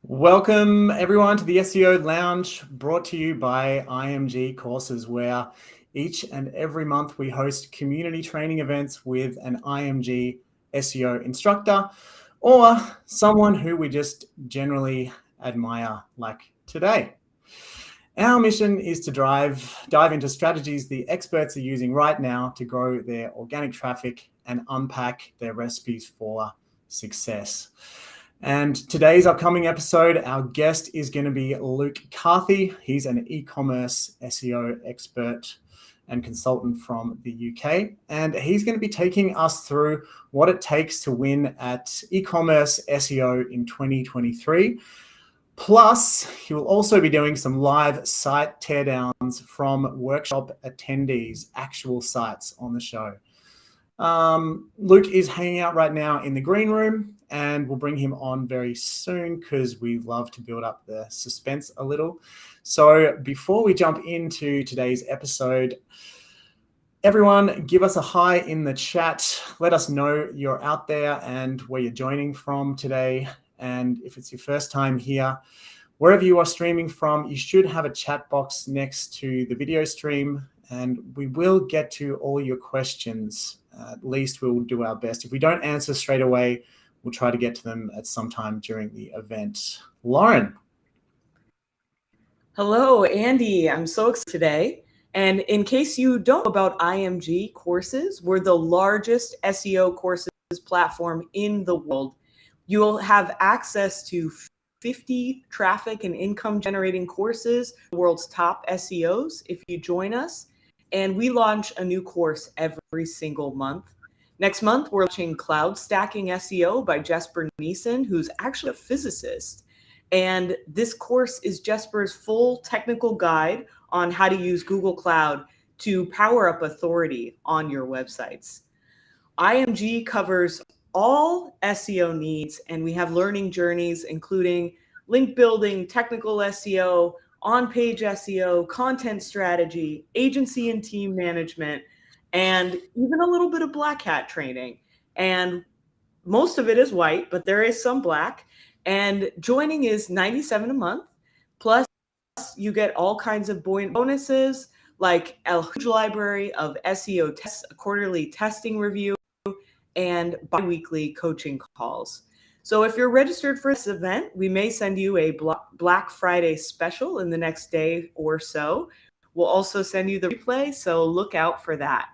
Welcome everyone to the SEO Lounge, brought to you by IMG Courses, where each and every month we host community training events with an IMG SEO instructor or someone who we just generally admire, like today. Our mission is to dive into strategies the experts are using right now to grow their organic traffic and unpack their recipes for success. And today's upcoming episode, our guest is going to be Luke Carthy. He's an e-commerce SEO expert and consultant from the UK. And he's going to be taking us through what it takes to win at e-commerce SEO in 2023. Plus, he will also be doing some live site teardowns from workshop attendees, actual sites on the show. Luke is hanging out right now in the green room, and we'll bring him on very soon because we love to build up the suspense a little. So before we jump into today's episode, everyone give us a hi in the chat. Let us know you're out there and where you're joining from today. And if it's your first time here, wherever you are streaming from, you should have a chat box next to the video stream, and we will get to all your questions. At least we'll do our best. If we don't answer straight away, we'll try to get to them at some time during the event. Lauren. Hello, Andy. I'm so excited today. And in case you don't know about IMG Courses, we're the largest SEO courses platform in the world. You'll have access to 50 traffic and income generating courses, the world's top SEOs, if you join us. And we launch a new course every single month. Next month, we're launching Cloud Stacking SEO by Jesper Neeson, who's actually a physicist. And this course is Jesper's full technical guide on how to use Google Cloud to power up authority on your websites. IMG covers all SEO needs, and we have learning journeys, including link building, technical SEO, on-page SEO, content strategy, agency and team management, and even a little bit of black hat training. And most of it is white, but there is some black. And joining is $97 a month. Plus, you get all kinds of bonuses, like a huge library of SEO tests, a quarterly testing review, and bi-weekly coaching calls. So if you're registered for this event, we may send you a Black Friday special in the next day or so. We'll also send you the replay, so look out for that.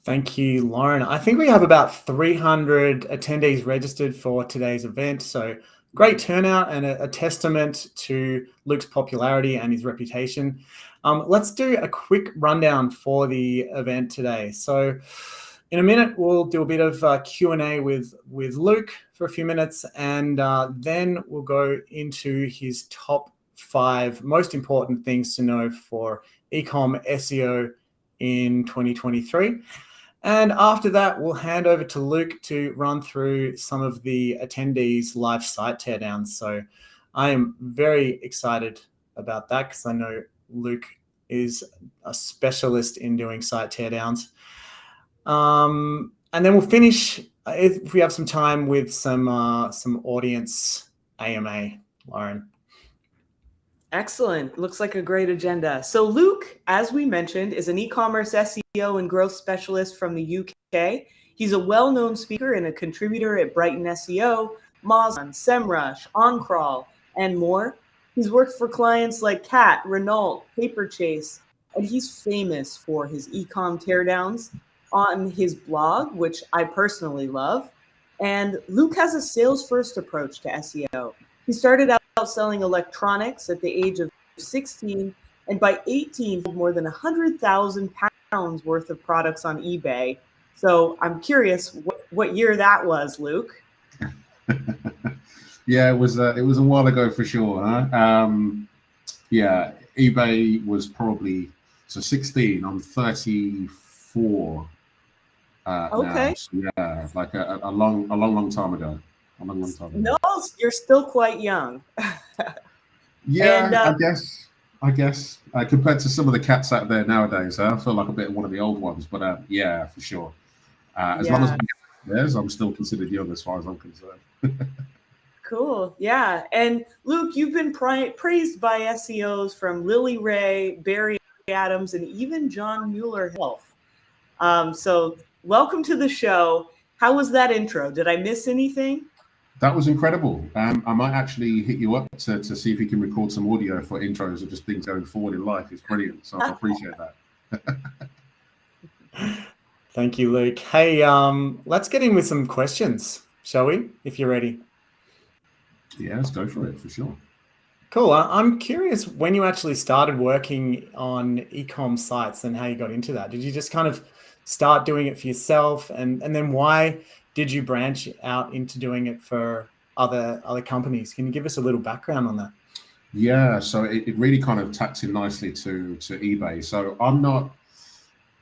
Thank you, Lauren. I think we have about 300 attendees registered for today's event. So great turnout and a testament to Luke's popularity and his reputation. Let's do a quick rundown for the event today. So in a minute, we'll do a bit of Q&A with Luke for a few minutes, and then we'll go into his top 5 most important things to know for eComm SEO in 2023. And after that, we'll hand over to Luke to run through some of the attendees' live site teardowns. So I am very excited about that because I know Luke is a specialist in doing site teardowns. And then we'll finish, if we have some time, with some audience AMA, Lauren. Excellent. Looks like a great agenda. So Luke, as we mentioned, is an e-commerce SEO and growth specialist from the UK. He's a well-known speaker and a contributor at Brighton SEO, Moz, SEMrush, OnCrawl, and more. He's worked for clients like Cat, Renault, Paperchase, and he's famous for his e-com teardowns on his blog, which I personally love. And Luke has a sales-first approach to SEO. He started out selling electronics at the age of 16, and by 18, sold more than 100,000 pounds worth of products on eBay. So I'm curious what year that was, Luke. Yeah, it was a while ago for sure. Huh? Yeah, eBay was probably 16. I'm 34. Okay. Now. So yeah, like a long time ago. No, you're still quite young. Yeah, and, I guess compared to some of the cats out there nowadays, I feel like a bit of one of the old ones. But yeah, for sure. As long as I'm still considered young as far as I'm concerned. Cool. Yeah. And Luke, you've been praised by SEOs from Lily Ray, Barry Adams, and even John Mueller himself. So welcome to the show. How was that intro? Did I miss anything? That was incredible. I might actually hit you up to see if you can record some audio for intros or just things going forward in life. It's brilliant. So I appreciate that. Thank you, Luke. Hey, let's get in with some questions, shall we? If you're ready. Yeah, let's go for it, for sure. Cool. I'm curious when you actually started working on eCom sites and how you got into that. Did you just kind of start doing it for yourself, and then why did you branch out into doing it for other companies? Can you give us a little background on that? Yeah, so it really kind of taps in nicely to eBay. So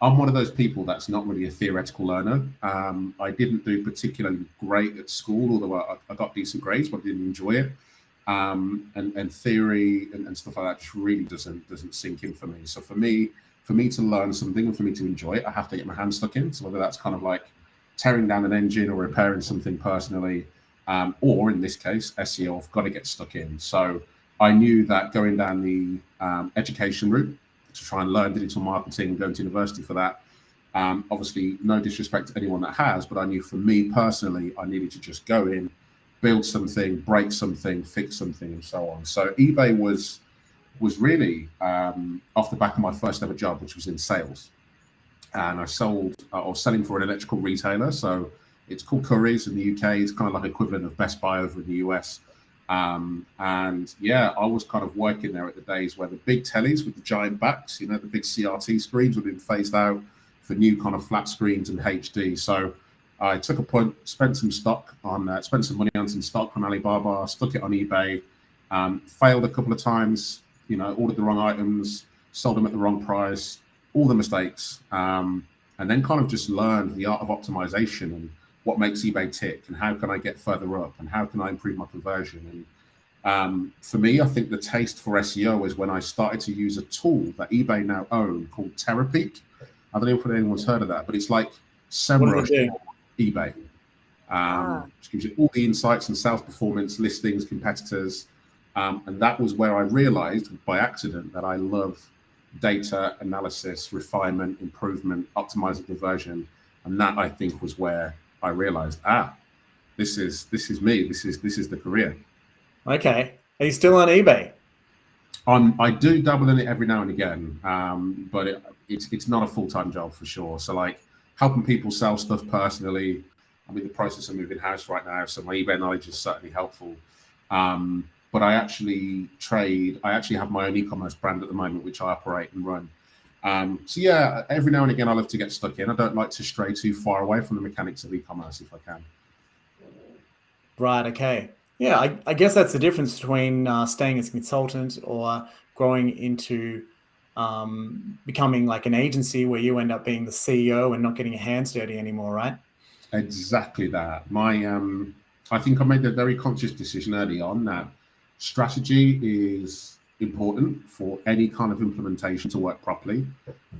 I'm one of those people that's not really a theoretical learner. I didn't do particularly great at school, although I got decent grades, but I didn't enjoy it. And theory and stuff like that just really doesn't sink in for me. So for me to learn something and for me to enjoy it, I have to get my hands stuck in. So whether that's kind of like tearing down an engine or repairing something personally, or in this case, SEO, I've got to get stuck in. So I knew that going down the education route to try and learn digital marketing and going to university for that, obviously no disrespect to anyone that has, but I knew for me personally, I needed to just go in, build something, break something, fix something, and so on. So eBay was really off the back of my first ever job, which was in sales. And I was selling for an electrical retailer. So it's called Currys in the UK. It's kind of like equivalent of Best Buy over in the US. And yeah, I was kind of working there at the days where the big tellies with the giant backs, the big CRT screens would have been phased out for new kind of flat screens and HD. So I took a punt, spent some money on some stock from Alibaba, stuck it on eBay, failed a couple of times, ordered the wrong items, sold them at the wrong price, all the mistakes, and then kind of just learned the art of optimization and what makes eBay tick and how can I get further up and how can I improve my conversion. And for me, I think the taste for SEO is when I started to use a tool that eBay now own called Terapeak. I don't know if anyone's heard of that, but it's like SEMrush for eBay. Which gives you all the insights and sales performance, listings, competitors. And that was where I realized by accident that I love data analysis, refinement, improvement, optimizing conversion. And that I think was where I realized, this is me. This is the career. Okay. Are you still on eBay? I do dabble in it every now and again, but it's not a full-time job for sure. So like helping people sell stuff personally. I'm in the process of moving house right now, so my eBay knowledge is certainly helpful. But I actually have my own e-commerce brand at the moment, which I operate and run. So yeah, every now and again, I love to get stuck in. I don't like to stray too far away from the mechanics of e-commerce if I can. Right. Okay. Yeah, I guess that's the difference between staying as a consultant or growing into becoming like an agency where you end up being the CEO and not getting your hands dirty anymore, right? Exactly that. I think I made a very conscious decision early on that strategy is important for any kind of implementation to work properly.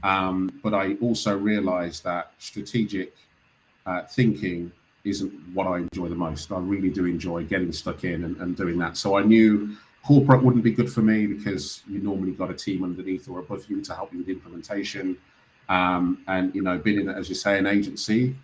But I also realized that strategic thinking isn't what I enjoy the most. I really do enjoy getting stuck in and doing that. So I knew corporate wouldn't be good for me because you normally got a team underneath or above you to help you with implementation. And being in, as you say, an agency,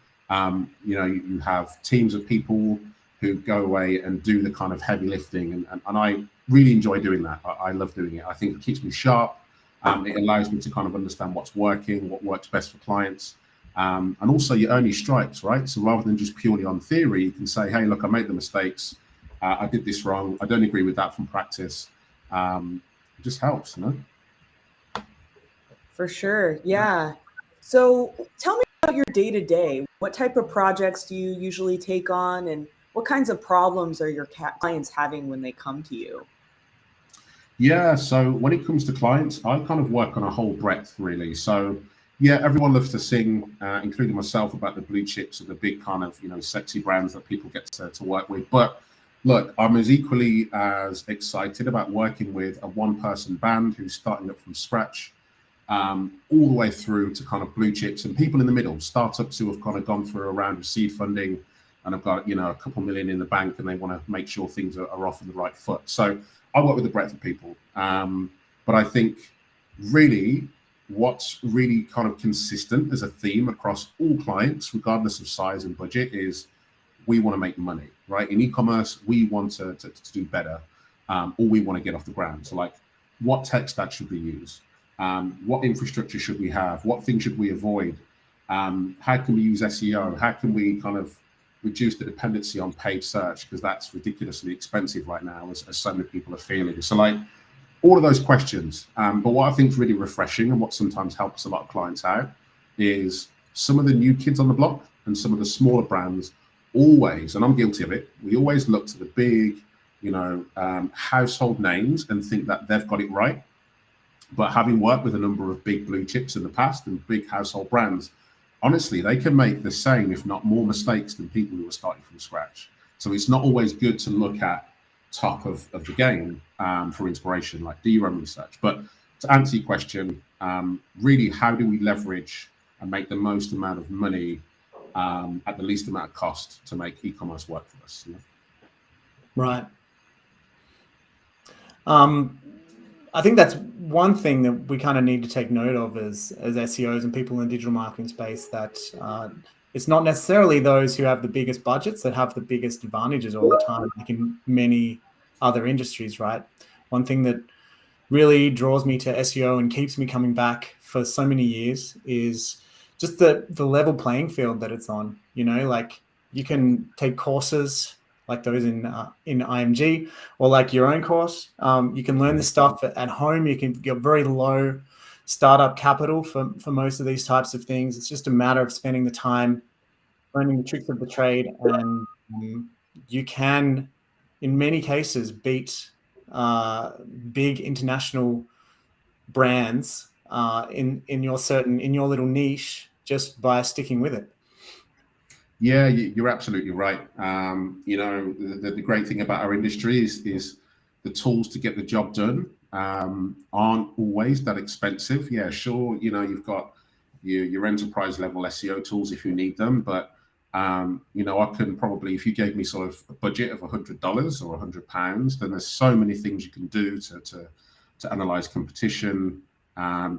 you have teams of people who go away and do the kind of heavy lifting. And I really enjoy doing that. I love doing it. I think it keeps me sharp. It allows me to kind of understand what's working, what works best for clients. And also you earn your stripes, right? So rather than just purely on theory, you can say, hey, look, I made the mistakes. I did this wrong. I don't agree with that from practice. It just helps, For sure. Yeah. So tell me about your day-to-day. What type of projects do you usually take on, and what kinds of problems are your clients having when they come to you? Yeah, so when it comes to clients, I kind of work on a whole breadth, really. So yeah, everyone loves to sing, including myself, about the blue chips and the big kind of, sexy brands that people get to work with. But look, I'm as equally as excited about working with a one-person band who's starting up from scratch, all the way through to kind of blue chips and people in the middle, startups who have kind of gone through a round of seed funding and have got, a couple million in the bank and they want to make sure things are off on the right foot. So I work with a breadth of people. But I think really what's really kind of consistent as a theme across all clients, regardless of size and budget, is we want to make money, right? In e-commerce, we want to do better, or we want to get off the ground. So like, what tech stack should we use? What infrastructure should we have? What things should we avoid? How can we use SEO? How can we kind of reduce the dependency on paid search? Because that's ridiculously expensive right now, as so many people are feeling. So like all of those questions. But what I think is really refreshing and what sometimes helps a lot of clients out is some of the new kids on the block and some of the smaller brands always, and I'm guilty of it, we always look to the big, household names and think that they've got it right. But having worked with a number of big blue chips in the past and big household brands, honestly, they can make the same, if not more mistakes than people who are starting from scratch. So it's not always good to look at top of the game for inspiration, like do your own research. But to answer your question, really, how do we leverage and make the most amount of money at the least amount of cost to make e-commerce work for us? Right. I think that's one thing that we kind of need to take note of as SEOs and people in the digital marketing space, that it's not necessarily those who have the biggest budgets that have the biggest advantages all the time, like in many other industries, right? One thing that really draws me to SEO and keeps me coming back for so many years is just the level playing field that it's on. Like you can take courses like those in IMG, or like your own course. You can learn this stuff at home. You can get very low startup capital for most of these types of things. It's just a matter of spending the time, learning the tricks of the trade, and you can, in many cases, beat big international brands in your little niche just by sticking with it. Yeah, you're absolutely right. The great thing about our industry is the tools to get the job done aren't always that expensive. Yeah, sure, you've got your enterprise level SEO tools if you need them, but I can probably, if you gave me sort of a budget of $100 or £100, then there's so many things you can do to analyze competition,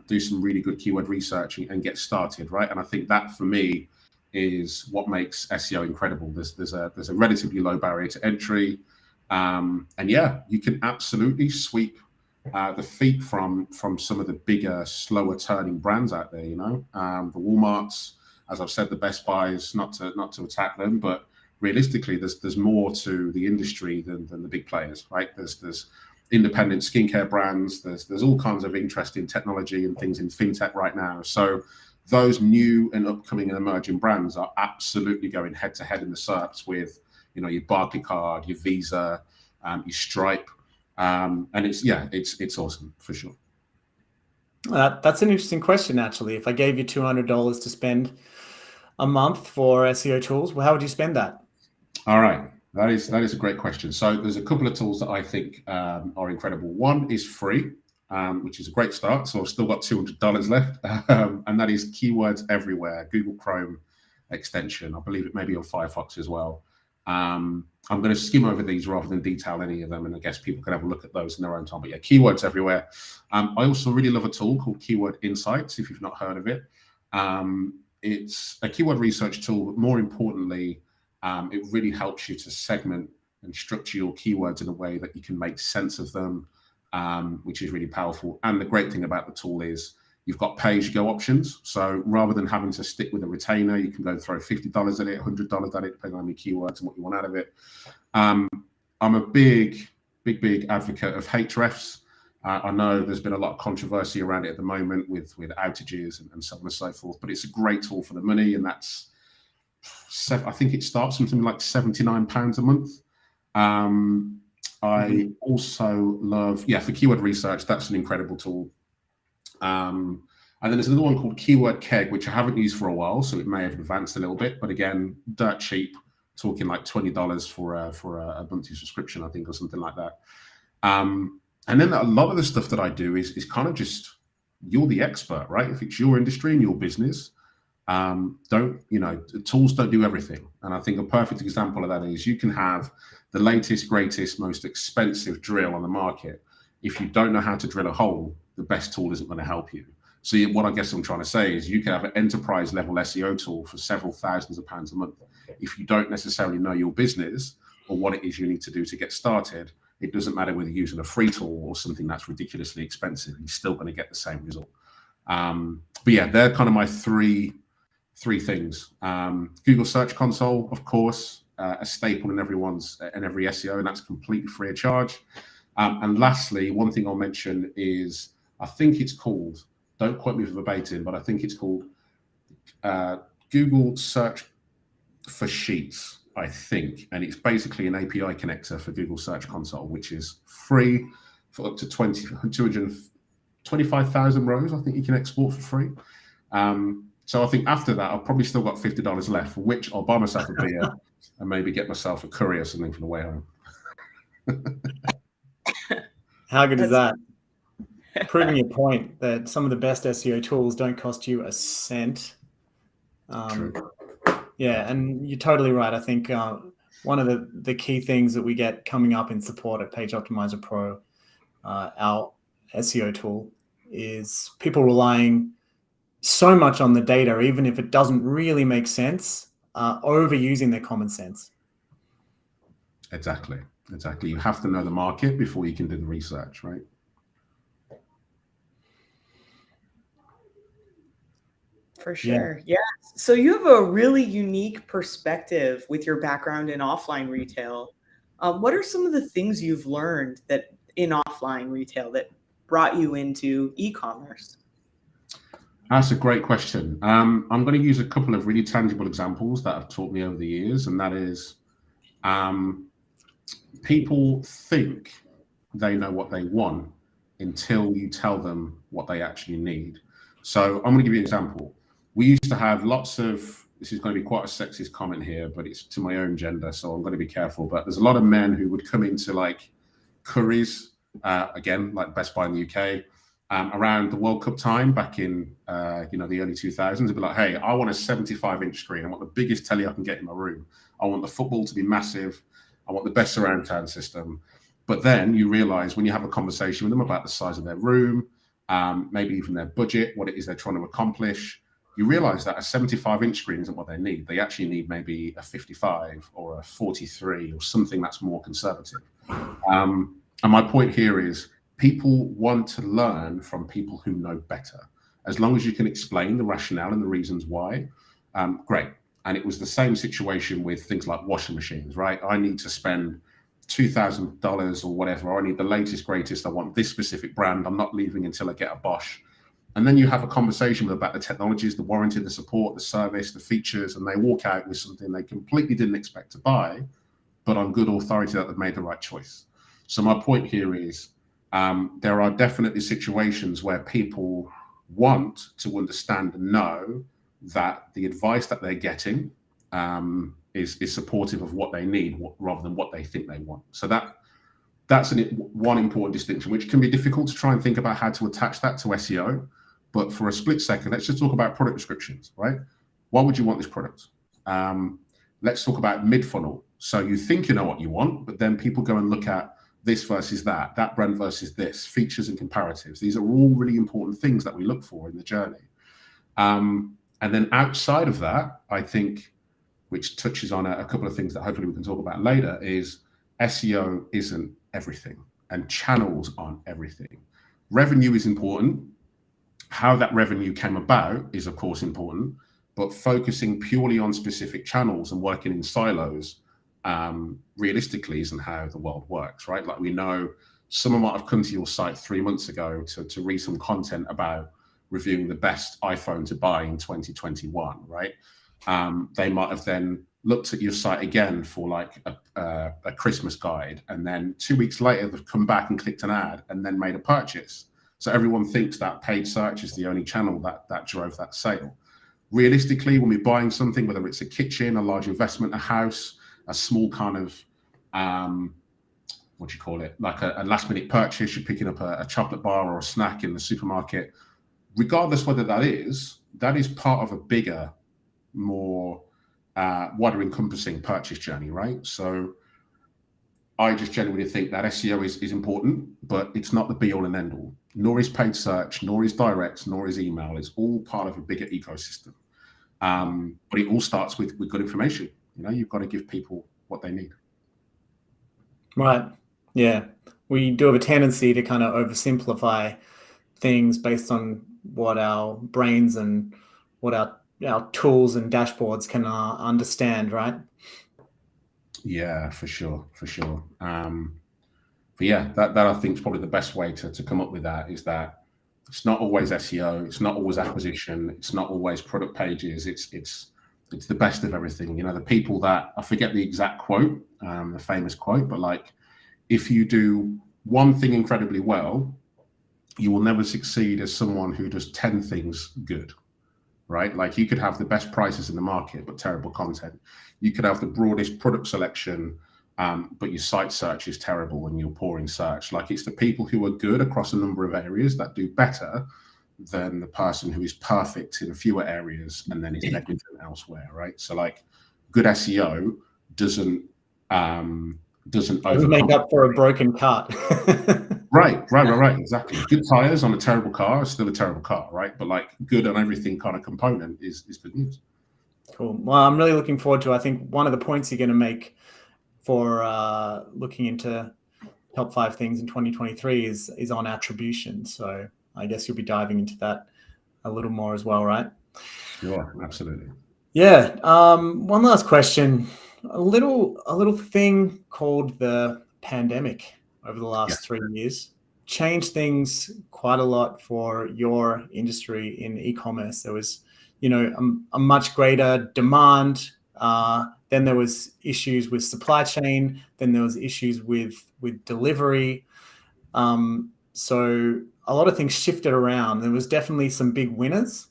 do some really good keyword research and get started, right? And I think that for me is what makes SEO incredible. There's a relatively low barrier to entry, and yeah, you can absolutely sweep the feet from some of the bigger, slower turning brands out there. The Walmarts, as I've said, the Best Buys. Not to attack them, but realistically, there's more to the industry than the big players, right? There's independent skincare brands. There's all kinds of interesting technology and things in fintech right now. So those new and upcoming and emerging brands are absolutely going head to head in the SERPs with, your Barclaycard, your Visa, your Stripe, and it's awesome for sure. That's an interesting question, actually. If I gave you $200 to spend a month for SEO tools, well, how would you spend that? All right, that is a great question. So there's a couple of tools that I think are incredible. One is free, which is a great start. So I've still got $200 left, and that is Keywords Everywhere, Google Chrome extension. I believe it may be on Firefox as well. I'm going to skim over these rather than detail any of them, and I guess people can have a look at those in their own time. But yeah, Keywords Everywhere. I also really love a tool called Keyword Insights, if you've not heard of it. It's a keyword research tool, but more importantly, it really helps you to segment and structure your keywords in a way that you can make sense of them, which is really powerful. And the great thing about the tool is you've got pay-as-you-go options. So rather than having to stick with a retainer, you can go throw $50 at it, $100 at it, depending on your keywords and what you want out of it. I'm a big advocate of Hrefs. I know there's been a lot of controversy around it at the moment with outages and so on and so forth, but it's a great tool for the money, and that's, I think it starts something like £79 a month. I also love, for keyword research, that's an incredible tool. And then there's another one called Keyword Keg, which I haven't used for a while, so it may have advanced a little bit, but again, dirt cheap, talking like $20 for a monthly subscription, I think, or something like that. And then a lot of the stuff that I do is kind of just, you're the expert, right? If it's your industry and your business, Tools don't do everything. And I think a perfect example of that is you can have the latest, greatest, most expensive drill on the market. If you don't know how to drill a hole, the best tool isn't going to help you. So what I guess I'm trying to say is you can have an enterprise level SEO tool for several thousands of pounds a month. If you don't necessarily know your business or what it is you need to do to get started, it doesn't matter whether you're using a free tool or something that's ridiculously expensive, you're still going to get the same result. But yeah, they're kind of my three things. Google Search Console, of course, a staple in every SEO, and that's completely free of charge. And lastly, one thing I'll mention is, I think it's called, don't quote me verbatim, but I think it's called Google Search for Sheets, I think. And it's basically an API connector for Google Search Console, which is free for up to 225,000 rows. I think you can export for free. So I think after that, I've probably still got $50 left, for which I'll buy myself a beer and maybe get myself a curry or something for the way home. How good is that? Proving your point that some of the best SEO tools don't cost you a cent. Yeah, and you're totally right. I think one of the key things that we get coming up in support at Page Optimizer Pro, our SEO tool, is people relying so much on the data, even if it doesn't really make sense, overusing their common sense. Exactly. You have to know the market before you can do the research, right? For sure. Yeah. So you have a really unique perspective with your background in offline retail. What are some of the things you've learned that in offline retail that brought you into e-commerce? That's a great question. I'm going to use a couple of really tangible examples that have taught me over the years, and that is people think they know what they want until you tell them what they actually need. So I'm going to give you an example. We used to have lots of, this is going to be quite a sexist comment here, but it's to my own gender, so I'm going to be careful. But there's a lot of men who would come into like Currys, again, like Best Buy in the UK, around the World Cup time back in the early 2000s. They'd be like, hey, I want a 75-inch screen. I want the biggest telly I can get in my room. I want the football to be massive. I want the best surround sound system. But then you realize when you have a conversation with them about the size of their room, maybe even their budget, what it is they're trying to accomplish, you realize that a 75-inch screen isn't what they need. They actually need maybe a 55 or a 43 or something that's more conservative. And my point here is people want to learn from people who know better. As long as you can explain the rationale and the reasons why, great. And it was the same situation with things like washing machines, right? I need to spend $2,000 or whatever. I need the latest, greatest. I want this specific brand. I'm not leaving until I get a Bosch. And then you have a conversation about the technologies, the warranty, the support, the service, the features, and they walk out with something they completely didn't expect to buy, but on good authority that they've made the right choice. So my point here is there are definitely situations where people want to understand and know that the advice that they're getting is supportive of what they need rather than what they think they want. So that's one important distinction, which can be difficult to try and think about how to attach that to SEO. But for a split second, let's just talk about product descriptions, right? Why would you want this product? Let's talk about mid-funnel. So you think you know what you want, but then people go and look at this versus that brand versus this, features and comparatives. These are all really important things that we look for in the journey. And then outside of that, I think, which touches on a couple of things that hopefully we can talk about later, is SEO isn't everything and channels aren't everything. Revenue is important. How that revenue came about is of course important, but focusing purely on specific channels and working in silos realistically isn't how the world works, right? Like we know someone might have come to your site 3 months ago to read some content about reviewing the best iPhone to buy in 2021, right? They might have then looked at your site again for like a Christmas guide, and then 2 weeks later they've come back and clicked an ad and then made a purchase. So everyone thinks that paid search is the only channel that drove that sale. Realistically, when we're buying something, whether it's a kitchen, a large investment, a house, a small kind of like a last minute purchase, you're picking up a chocolate bar or a snack in the supermarket, regardless whether that is part of a bigger, more wider encompassing purchase journey, right? So I just genuinely think that SEO is important, but it's not the be all and end all. Nor is paid search, nor is direct, nor is email. It's all part of a bigger ecosystem. But it all starts with good information. You know, you've got to give people what they need. Right. Yeah. We do have a tendency to kind of oversimplify things based on what our brains and what our tools and dashboards can understand, right? Yeah, for sure. But yeah, that I think is probably the best way to come up with that, is that it's not always SEO, it's not always acquisition, it's not always product pages, it's the best of everything. You know, the people that, I forget the exact quote, the famous quote, but like, if you do one thing incredibly well, you will never succeed as someone who does 10 things good, right? Like, you could have the best prices in the market, but terrible content. You could have the broadest product selection, but your site search is terrible and you're poor in search. Like, it's the people who are good across a number of areas that do better than the person who is perfect in fewer areas and then is negligent elsewhere, right? So like, good SEO doesn't Make up for a broken cart. Right, exactly. Good tires on a terrible car is still a terrible car, right? But like, good on everything kind of component is good news. Cool. Well, I'm really looking forward to, I think one of the points you're going to make for looking into top 5 things in 2023 is on attribution. So I guess you'll be diving into that a little more as well, right? Sure, absolutely. Yeah. One last question. A little thing called the pandemic over the last 3 years changed things quite a lot for your industry in e-commerce. There was, you know, a much greater demand. Then there was issues with supply chain. Then there was issues with delivery. So a lot of things shifted around. There was definitely some big winners.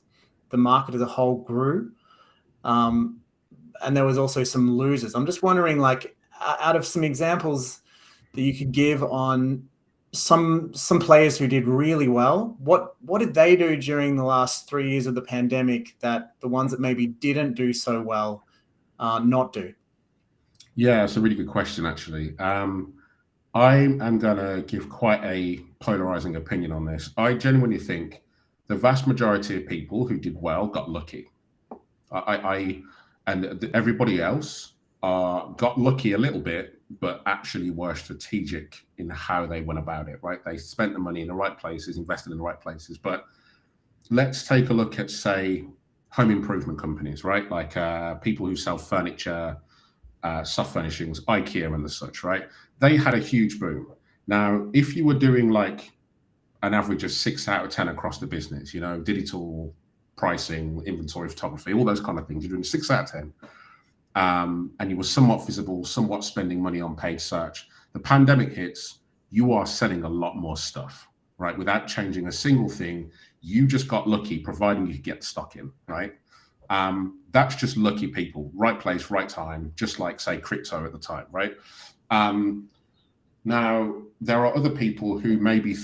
The market as a whole grew. And there was also some losers. I'm just wondering, like, out of some examples that you could give on some players who did really well, what did they do during the last 3 years of the pandemic that the ones that maybe didn't do so well not do? Yeah, it's a really good question, actually. I am going to give quite a polarizing opinion on this. I genuinely think the vast majority of people who did well got lucky. And everybody else got lucky a little bit, but actually were strategic in how they went about it, right? They spent the money in the right places, invested in the right places. But let's take a look at, say, home improvement companies, right? Like people who sell furniture, soft furnishings, IKEA and the such, right? They had a huge boom. Now, if you were doing like an average of 6 out of 10 across the business, you know, digital pricing, inventory photography, all those kind of things, you're doing 6 out of 10. And you were somewhat visible, somewhat spending money on paid search. The pandemic hits, you are selling a lot more stuff, right? Without changing a single thing, you just got lucky, providing you could get the stock in, right? That's just lucky people, right place, right time, just like, say, crypto at the time, right? Now, there are other people who maybe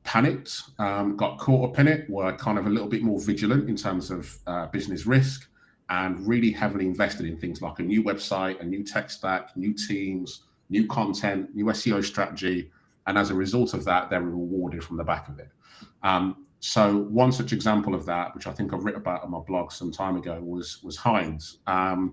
panicked, got caught up in it, were kind of a little bit more vigilant in terms of business risk, and really heavily invested in things like a new website, a new tech stack, new teams, new content, new SEO strategy. And as a result of that, they were rewarded from the back of it. So one such example of that, which I think I've written about on my blog some time ago, was Heinz. And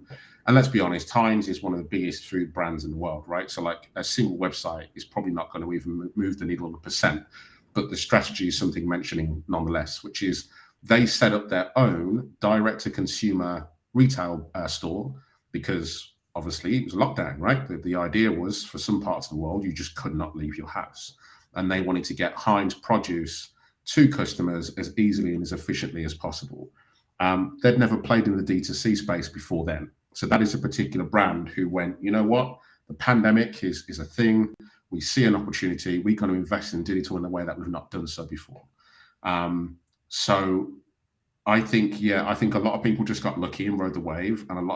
let's be honest, Heinz is one of the biggest food brands in the world, right? So like, a single website is probably not going to even move the needle of 1%. But the strategy is something mentioning nonetheless, which is they set up their own direct-to-consumer retail store, because obviously it was lockdown, right? The idea was, for some parts of the world, you just could not leave your house. And they wanted to get Heinz produce to customers as easily and as efficiently as possible. They'd never played in the D2C space before then. So that is a particular brand who went, you know what? The pandemic is a thing. We see an opportunity. We're going to invest in digital in a way that we've not done so before. So I think a lot of people just got lucky and rode the wave, and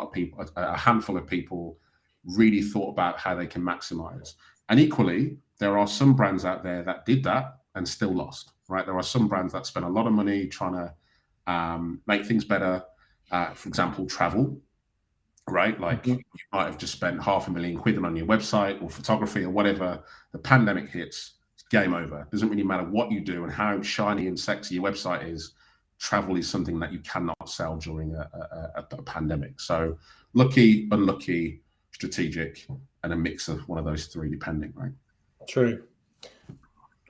a handful of people really thought about how they can maximize. And equally, there are some brands out there that did that and still lost, right? There are some brands that spend a lot of money trying to make things better. For example, travel, right? Like you might have just spent £500,000 on your website or photography or whatever. The pandemic hits, it's game over. It doesn't really matter what you do and how shiny and sexy your website is. Travel is something that you cannot sell during a pandemic. So lucky, unlucky, strategic, and a mix of one of those three, depending, right? True.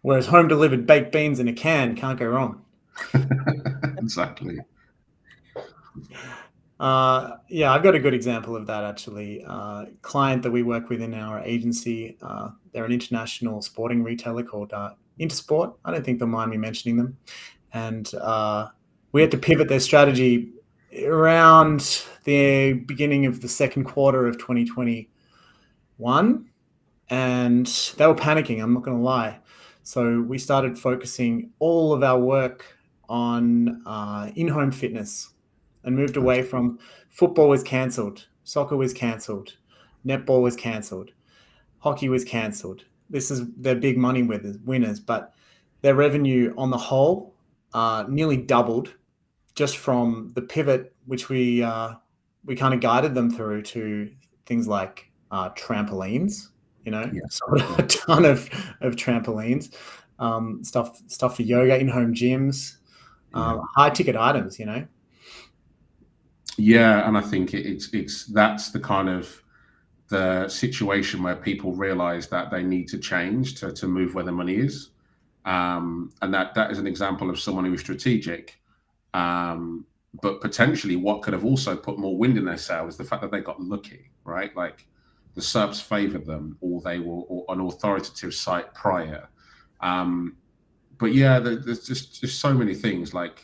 Whereas home delivered baked beans in a can can't go wrong. Exactly. Yeah, I've got a good example of that actually. Client that we work with in our agency, they're an international sporting retailer called Intersport. I don't think they'll mind me mentioning them. And we had to pivot their strategy around the beginning of the second quarter of 2021. And they were panicking, I'm not going to lie. So we started focusing all of our work on in-home fitness and moved away from football was cancelled, soccer was cancelled, netball was cancelled, hockey was cancelled. This is their big money winners, but their revenue on the whole nearly doubled just from the pivot, which we kind of guided them through to things like trampolines. Sort of a ton of trampolines, stuff for yoga, in-home gyms, high ticket items. Yeah, and I think that's the kind of the situation where people realize that they need to change to move where the money is, and that is an example of someone who is strategic. But potentially, what could have also put more wind in their sail is the fact that they got lucky, right? Like the SERPs favored them, or they were an authoritative site prior. But yeah, there's just so many things, like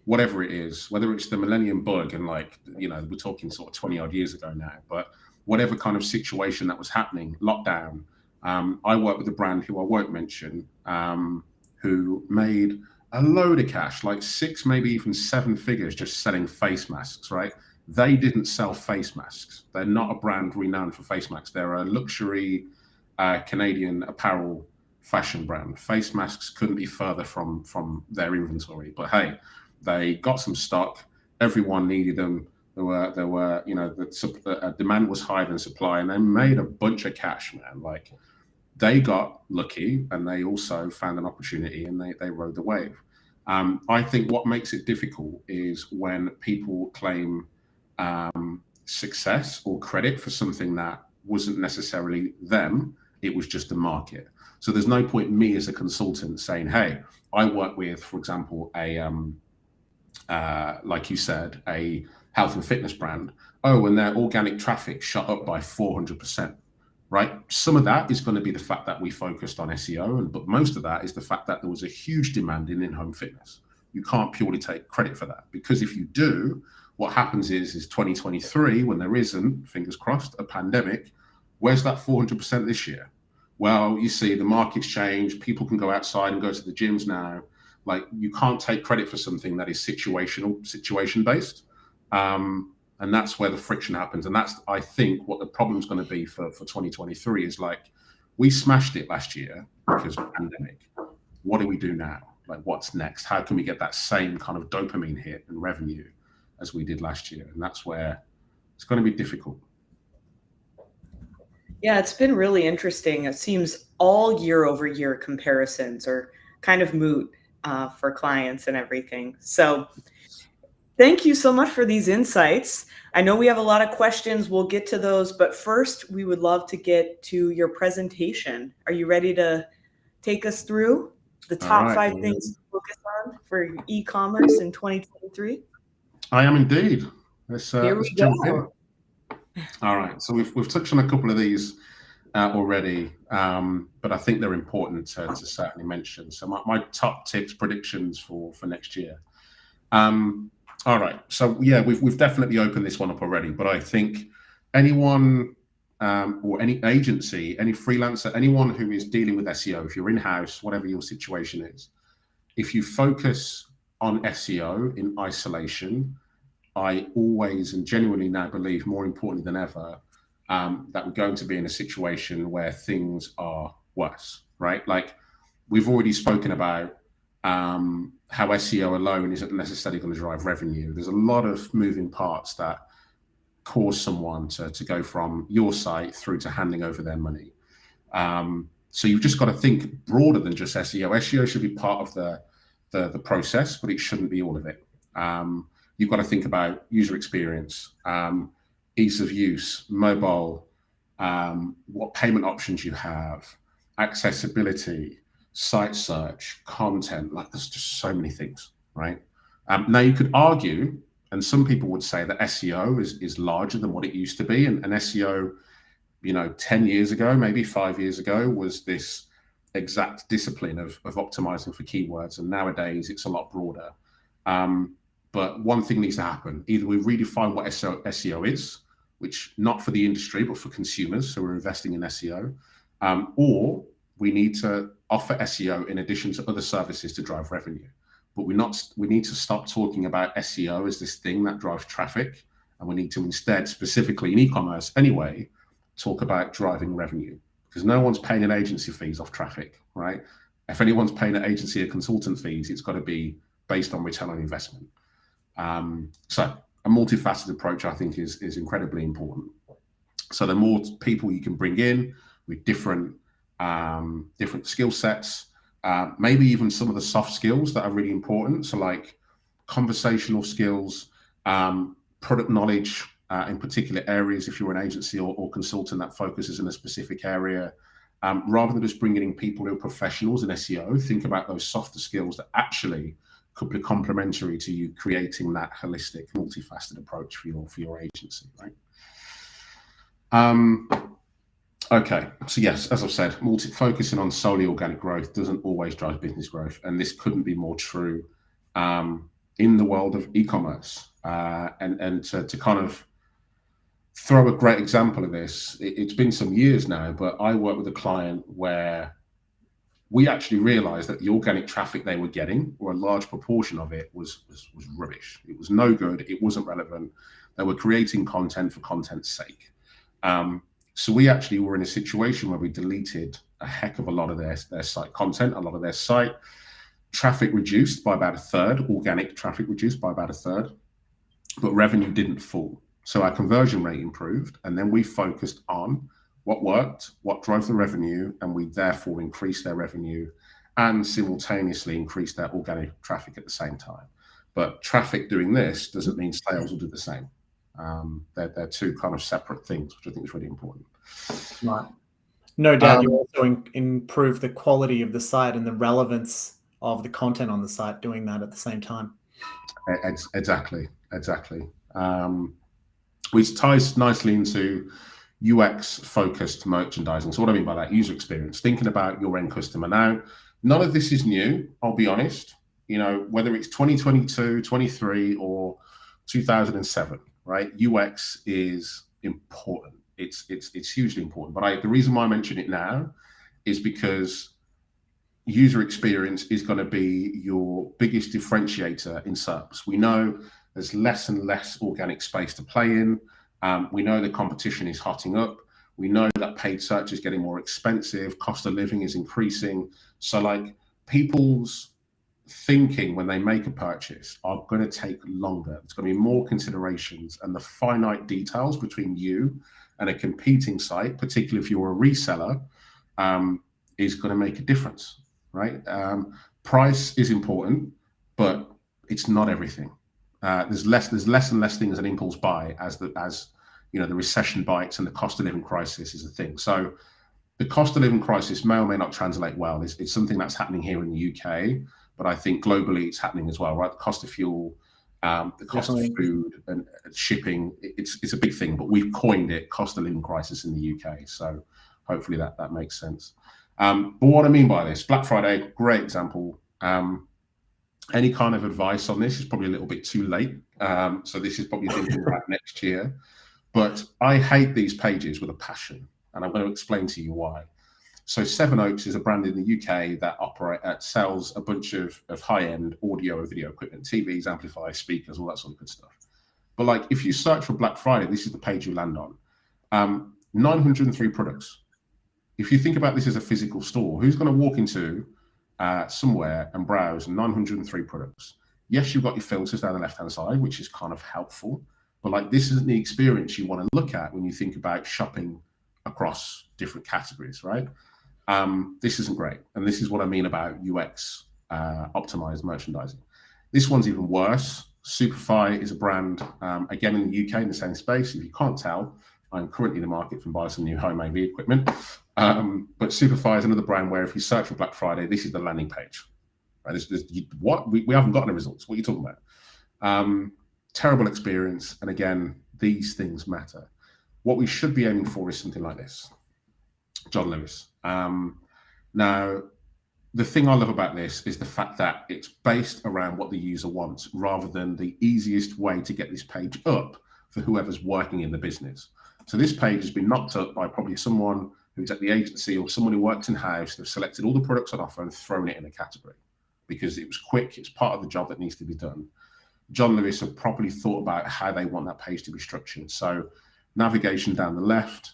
whatever it is, whether it's the millennium bug and we're talking sort of 20 odd years ago now, but whatever kind of situation that was happening, lockdown. I work with a brand who I won't mention, who made a load of cash, like 6, maybe even 7 figures just selling face masks, right? They didn't sell face masks. They're not a brand renowned for face masks. They're a luxury Canadian apparel fashion brand. Face masks couldn't be further from their inventory. But hey, they got some stock. Everyone needed them. There were the demand was higher than supply, and they made a bunch of cash, man. Like they got lucky, and they also found an opportunity, and they rode the wave. I think what makes it difficult is when people claim success or credit for something that wasn't necessarily them. It was just the market. So there's no point me as a consultant saying, hey, I work with, for example, like you said, a health and fitness brand. Oh, and their organic traffic shot up by 400%, right? Some of that is going to be the fact that we focused on SEO, but most of that is the fact that there was a huge demand in in-home fitness. You can't purely take credit for that, because if you do, what happens is 2023, when there isn't, fingers crossed, a pandemic, where's that 400% this year? Well, you see, the market's changed. People can go outside and go to the gyms now. Like, you can't take credit for something that is situation-based. And that's where the friction happens. And that's, I think, what the problem's going to be for 2023 is like, we smashed it last year because of the pandemic. What do we do now? Like, what's next? How can we get that same kind of dopamine hit and revenue as we did last year? And that's where it's going to be difficult. Yeah, it's been really interesting. It seems all year-over-year comparisons are kind of moot for clients and everything. So thank you so much for these insights. I know we have a lot of questions. We'll get to those. But first, we would love to get to your presentation. Are you ready to take us through the top 5 things to focus on for e-commerce in 2023? I am indeed. Let's jump in. All right, so we've touched on a couple of these already, but I think they're important to certainly mention. So my top tips, predictions for next year. All right, so yeah, we've definitely opened this one up already, but I think anyone or any agency, any freelancer, anyone who is dealing with SEO, if you're in-house, whatever your situation is, if you focus on SEO in isolation, I always and genuinely now believe, more importantly than ever, that we're going to be in a situation where things are worse, right? Like we've already spoken about how SEO alone isn't necessarily going to drive revenue. There's a lot of moving parts that cause someone to go from your site through to handing over their money. So you've just got to think broader than just SEO. SEO should be part of the process, but it shouldn't be all of it. You've got to think about user experience, ease of use, mobile, what payment options you have, accessibility, site search, content. Like, there's just so many things, right? Now you could argue, and some people would say that SEO is larger than what it used to be, and SEO, 10 years ago, maybe 5 years ago, was this exact discipline of optimizing for keywords, and nowadays it's a lot broader. But one thing needs to happen: either we redefine what SEO is, which not for the industry but for consumers, so we're investing in SEO, or we need to offer SEO in addition to other services to drive revenue. But we need to stop talking about SEO as this thing that drives traffic, and we need to instead, specifically in e-commerce anyway, talk about driving revenue, because no one's paying an agency fees off traffic, right? If anyone's paying an agency or consultant fees, it's got to be based on return on investment. So a multifaceted approach, I think, is incredibly important. So the more people you can bring in with different skill sets, maybe even some of the soft skills that are really important. So like conversational skills, product knowledge, in particular areas, if you're an agency or consultant that focuses in a specific area, rather than just bringing in people who are professionals in SEO, think about those softer skills that actually could be complementary to you creating that holistic, multifaceted approach for your agency, right? Okay, so yes, as I've said, focusing on solely organic growth doesn't always drive business growth, and this couldn't be more true in the world of e-commerce. And to kind of throw a great example of this, it's been some years now, but I worked with a client where we actually realized that the organic traffic they were getting, or a large proportion of it, was rubbish. It was no good. It wasn't relevant. They were creating content for content's sake. So we actually were in a situation where we deleted a heck of a lot of their site content, a lot of their site traffic reduced by about a third, organic traffic reduced by about a third, but revenue didn't fall. So our conversion rate improved, and then we focused on what worked, what drove the revenue, and we therefore increased their revenue and simultaneously increased their organic traffic at the same time. But traffic doing this doesn't mean sales will do the same. They're two kind of separate things, which I think is really important. Right. No doubt you also improve the quality of the site and the relevance of the content on the site doing that at the same time. Exactly. Which ties nicely into UX-focused merchandising. So what I mean by that, user experience, thinking about your end customer. Now, none of this is new, I'll be honest. Whether it's 2022, 23, or 2007, right? UX is important. It's hugely important. But the reason why I mention it now is because user experience is going to be your biggest differentiator in SERPs. We know there's less and less organic space to play in. We know the competition is hotting up. We know that paid search is getting more expensive. Cost of living is increasing. So like, people's thinking when they make a purchase are going to take longer. There's going to be more considerations, and the finite details between you and a competing site, particularly if you're a reseller, is going to make a difference, right? Price is important, but it's not everything. There's less and less things an impulse buy as the recession bites and the cost of living crisis is a thing. So the cost of living crisis may or may not translate well. It's something that's happening here in the UK, but I think globally it's happening as well, right? The cost of fuel, the cost of food and shipping, it's a big thing, but we've coined it cost of living crisis in the UK. So hopefully that makes sense. But what I mean by this, Black Friday, great example. Any kind of advice on this is probably a little bit too late. So this is probably thinking about next year. But I hate these pages with a passion, and I'm going to explain to you why. So Sevenoaks is a brand in the UK that sells a bunch of high-end audio and video equipment, TVs, amplifiers, speakers, all that sort of good stuff. But like, if you search for Black Friday, this is the page you land on. 903 products. If you think about this as a physical store, who's going to walk into somewhere and browse 903 products. Yes, you've got your filters down the left-hand side, which is kind of helpful, but like this isn't the experience you want to look at when you think about shopping across different categories, right? This isn't great. And this is what I mean about UX optimized merchandising. This one's even worse. Superfy is a brand, again, in the UK in the same space. If you can't tell, I'm currently in the market for buying some new home AV equipment. But Superfy is another brand where if you search for Black Friday, this is the landing page. Right? We haven't got any results. What are you talking about? Terrible experience. And again, these things matter. What we should be aiming for is something like this. John Lewis. Now, the thing I love about this is the fact that it's based around what the user wants rather than the easiest way to get this page up for whoever's working in the business. So this page has been knocked up by probably someone who's at the agency or someone who works in-house. They've selected all the products on offer and thrown it in a category because it was quick. It's part of the job that needs to be done. John Lewis have properly thought about how they want that page to be structured. So navigation down the left,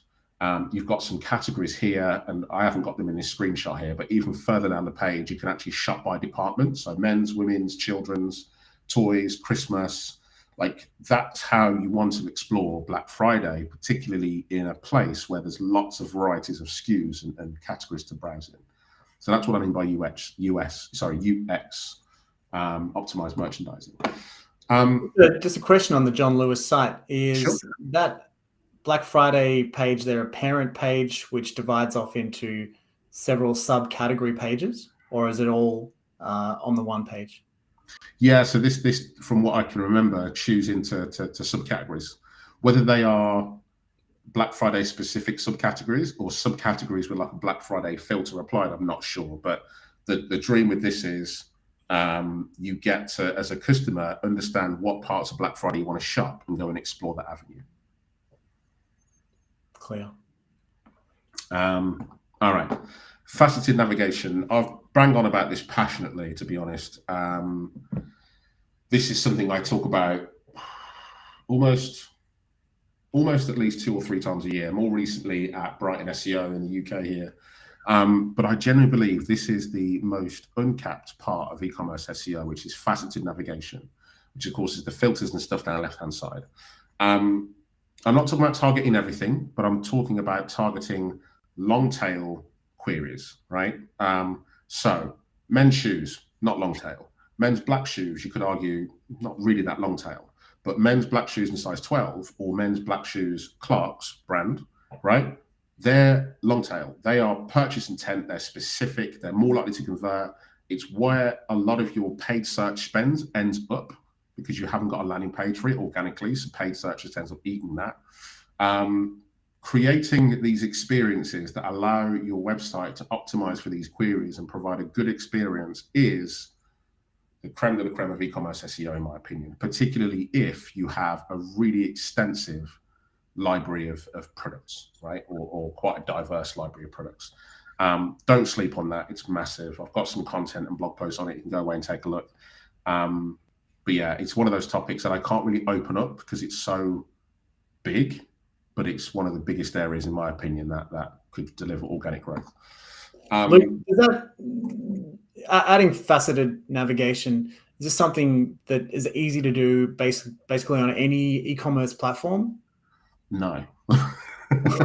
you've got some categories here, and I haven't got them in this screenshot here, but even further down the page, you can actually shop by department. So men's, women's, children's, toys, Christmas, like that's how you want to explore Black Friday, particularly in a place where there's lots of varieties of SKUs and categories to browse in. So that's what I mean by UX optimized merchandising. Just a question on the John Lewis site. Is Sure. that Black Friday page there a parent page which divides off into several subcategory pages, or is it all on the one page? Yeah, so this from what I can remember, chews into subcategories, whether they are Black Friday specific subcategories or subcategories with like a Black Friday filter applied. I'm not sure, but the dream with this is you get to, as a customer, understand what parts of Black Friday you want to shop and go and explore that avenue. Clear. All right. Faceted navigation. I've banged on about this passionately, to be honest. This is something I talk about almost at least 2 or 3 times a year, more recently at Brighton SEO in the UK here. But I genuinely believe this is the most uncapped part of e-commerce SEO, which is faceted navigation, which of course is the filters and stuff down the left-hand side. I'm not talking about targeting everything, but I'm talking about targeting long tail queries, right? So men's shoes, not long tail. Men's black shoes, you could argue, not really that long tail, but men's black shoes in size 12 or men's black shoes Clark's brand, right? They're long tail. They are purchase intent. They're specific. They're more likely to convert. It's where a lot of your paid search spends ends up because you haven't got a landing page for it organically. So paid searches ends up eating that. Creating these experiences that allow your website to optimize for these queries and provide a good experience is the creme de la creme of e-commerce SEO, in my opinion, particularly if you have a really extensive library of products, right? Or quite a diverse library of products. Don't sleep on that. It's massive. I've got some content and blog posts on it. You can go away and take a look. But yeah, it's one of those topics that I can't really open up because it's so big, but it's one of the biggest areas, in my opinion, that could deliver organic growth. Luke, is that adding faceted navigation, is this something that is easy to do basically on any e-commerce platform? No. That's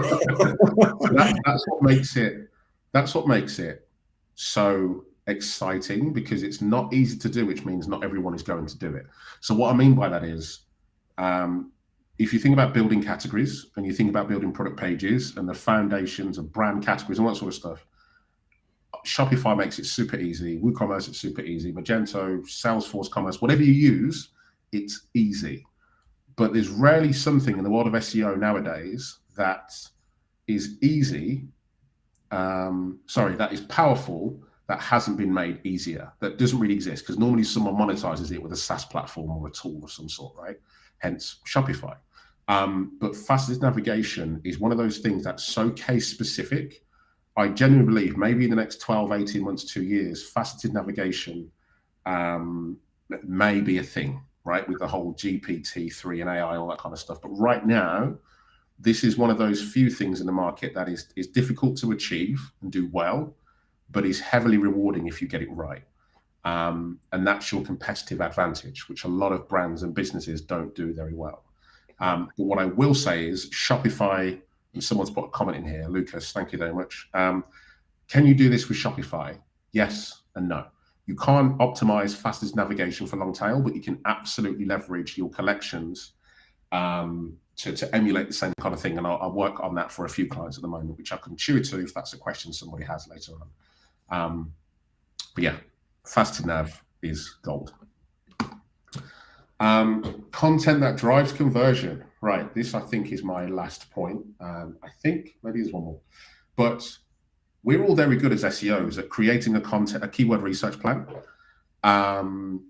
what makes it. That's what makes it so exciting, because it's not easy to do, which means not everyone is going to do it. So what I mean by that is, if you think about building categories and you think about building product pages and the foundations of brand categories and all that sort of stuff, Shopify makes it super easy. WooCommerce, it's super easy. Magento, Salesforce Commerce, whatever you use, it's easy. But there's rarely something in the world of SEO nowadays that is easy, that is powerful, that hasn't been made easier, that doesn't really exist, because normally someone monetizes it with a SaaS platform or a tool of some sort, right? Hence Shopify. But faceted navigation is one of those things that's so case specific. I genuinely believe maybe in the next 12, 18 months, 2 years, faceted navigation may be a thing, right? With the whole GPT-3 and AI and all that kind of stuff. But right now, this is one of those few things in the market that is difficult to achieve and do well, but is heavily rewarding if you get it right. And that's your competitive advantage, which a lot of brands and businesses don't do very well. But what I will say is Shopify, and someone's put a comment in here, Lucas, thank you very much. Can you do this with Shopify? Yes and no. You can't optimize fastest navigation for long tail, but you can absolutely leverage your collections to emulate the same kind of thing. And I'll work on that for a few clients at the moment, which I can chew to if that's a question somebody has later on. But yeah, faster nav is gold. Content that drives conversion. Right, this I think is my last point. I think maybe there's one more, but we're all very good as SEOs at creating a keyword research plan. And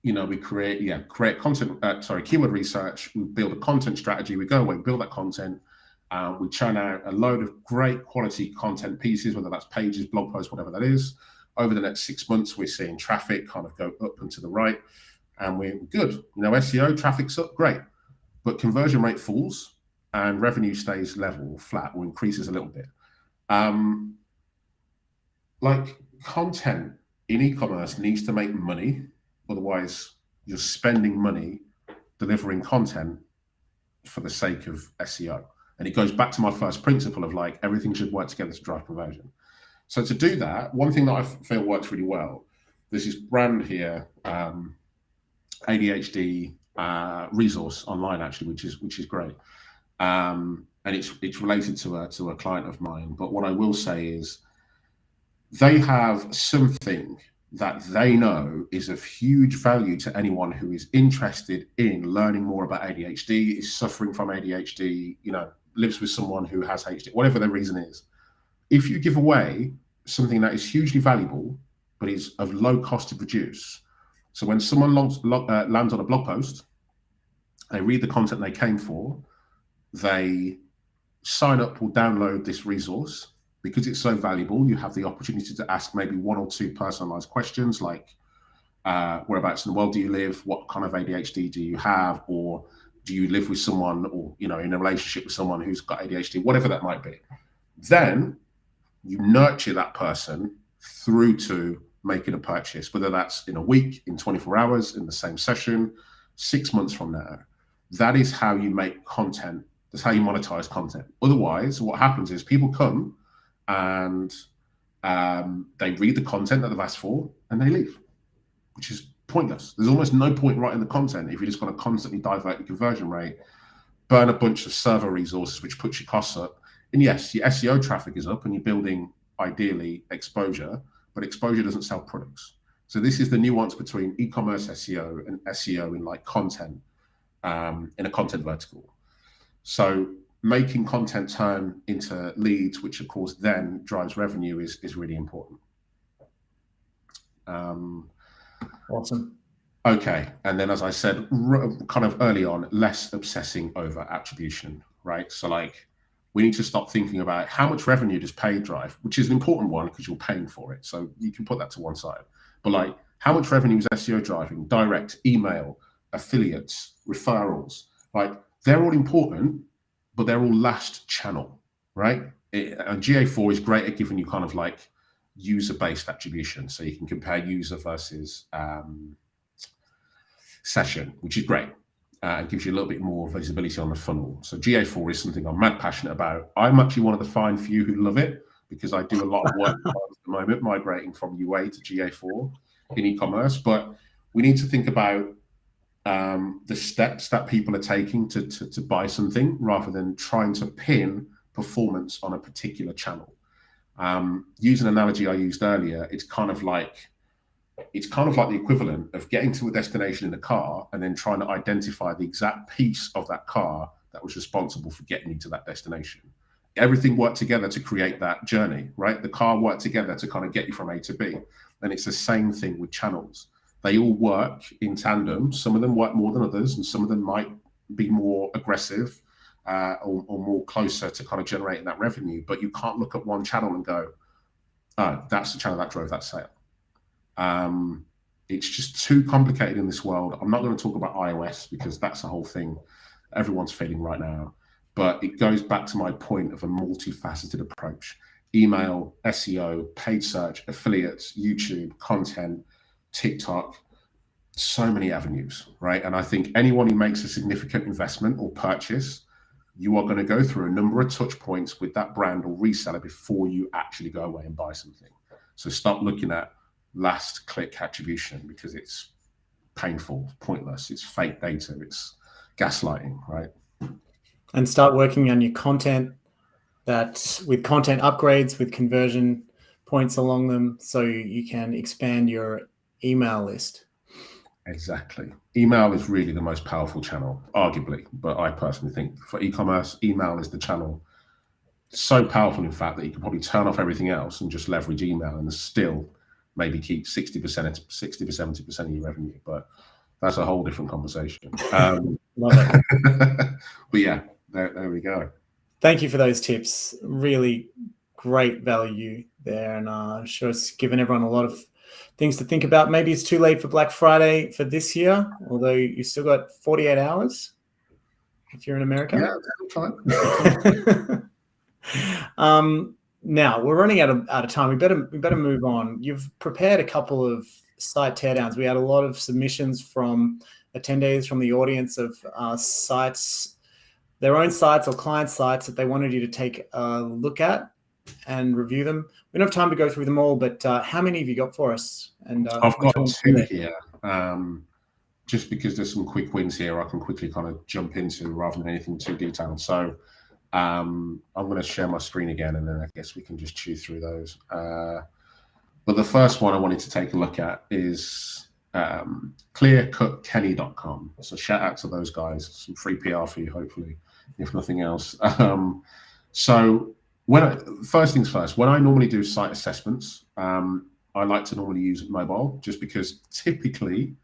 we create content, keyword research, we build a content strategy, we go away, build that content, we churn out a load of great quality content pieces, whether that's pages, blog posts, whatever that is. Over the next 6 months, we're seeing traffic kind of go up and to the right, and we're good. SEO traffic's up, great, but conversion rate falls and revenue stays level, flat, or increases a little bit. Like content in e-commerce needs to make money. Otherwise, you're spending money delivering content for the sake of SEO. And it goes back to my first principle of like, everything should work together to drive conversion. So to do that, one thing that I feel works really well, there's this brand here, ADHD resource online actually, which is great. And it's related to a client of mine. But what I will say is they have something that they know is of huge value to anyone who is interested in learning more about ADHD, is suffering from ADHD, lives with someone who has ADHD, whatever their reason is. If you give away something that is hugely valuable, but is of low cost to produce. So when someone lands on a blog post, they read the content they came for, they sign up or download this resource. Because it's so valuable, you have the opportunity to ask maybe 1 or 2 personalized questions like, whereabouts in the world do you live? What kind of ADHD do you have? Or do you live with someone or, in a relationship with someone who's got ADHD, whatever that might be. Then you nurture that person through to making a purchase, whether that's in a week, in 24 hours, in the same session, 6 months from now. That is how you make content. That's how you monetize content. Otherwise, what happens is people come and they read the content that they've asked for and they leave, which is pointless. There's almost no point writing the content if you're just going to constantly divert your conversion rate, burn a bunch of server resources, which puts your costs up. And yes, your SEO traffic is up and you're building, ideally, exposure, but exposure doesn't sell products. So this is the nuance between e-commerce SEO and SEO in like content, in a content vertical. So making content turn into leads, which of course then drives revenue, is really important. Awesome. Okay, and then as I said, kind of early on, less obsessing over attribution, right? So like, we need to stop thinking about how much revenue does paid drive, which is an important one because you're paying for it. So you can put that to one side. But like, how much revenue is SEO driving? Direct, email, affiliates, referrals, like they're all important, but they're all last channel, right? And GA4 is great at giving you kind of like user-based attribution. So you can compare user versus session, which is great. It gives you a little bit more visibility on the funnel. So GA4 is something I'm mad passionate about. I'm actually one of the fine few who love it because I do a lot of work at the moment, migrating from UA to GA4 in e-commerce. But we need to think about the steps that people are taking to buy something rather than trying to pin performance on a particular channel. Use an analogy I used earlier, it's kind of like the equivalent of getting to a destination in a car and then trying to identify the exact piece of that car that was responsible for getting you to that destination. Everything worked together to create that journey, right? The car worked together to kind of get you from A to B. And it's the same thing with channels. They all work in tandem. Some of them work more than others, and some of them might be more aggressive or more closer to kind of generating that revenue. But you can't look at one channel and go, oh, that's the channel that drove that sale. It's just too complicated in this world. I'm not going to talk about iOS because that's the whole thing everyone's feeling right now. But it goes back to my point of a multifaceted approach. email, SEO, paid search, affiliates, YouTube, content, TikTok, so many avenues, right? And I think anyone who makes a significant investment or purchase, you are going to go through a number of touch points with that brand or reseller before you actually go away and buy something. So stop looking at last click attribution, because it's painful, pointless, it's fake data, it's gaslighting, right? And start working on your content, that with content upgrades, with conversion points along them, so you can expand your email list. Exactly. Email is really the most powerful channel, arguably, but I personally think for e-commerce, email is the channel. So powerful, in fact, that you can probably turn off everything else and just leverage email and still maybe keep 60% to 70% of your revenue. But that's a whole different conversation. Love it. But yeah, there we go. Thank you for those tips. Really great value there. And I'm sure it's given everyone a lot of things to think about. Maybe it's too late for Black Friday for this year, although you still got 48 hours if you're in America. Yeah, fine. Now we're running out of time. We better move on. You've prepared a couple of site teardowns. We had a lot of submissions from attendees from the audience of sites, their own sites or client sites that they wanted you to take a look at and review them. We don't have time to go through them all, but how many have you got for us? And I've got 2 here. Just because there's some quick wins here, I can quickly kind of jump into rather than anything too detailed. So I'm going to share my screen again, and then I guess we can just chew through those. But the first one I wanted to take a look at is clearcutkenny.com. So shout out to those guys. Some free PR for you, hopefully, if nothing else. So first things first, when I normally do site assessments, I like to normally use mobile, just because typically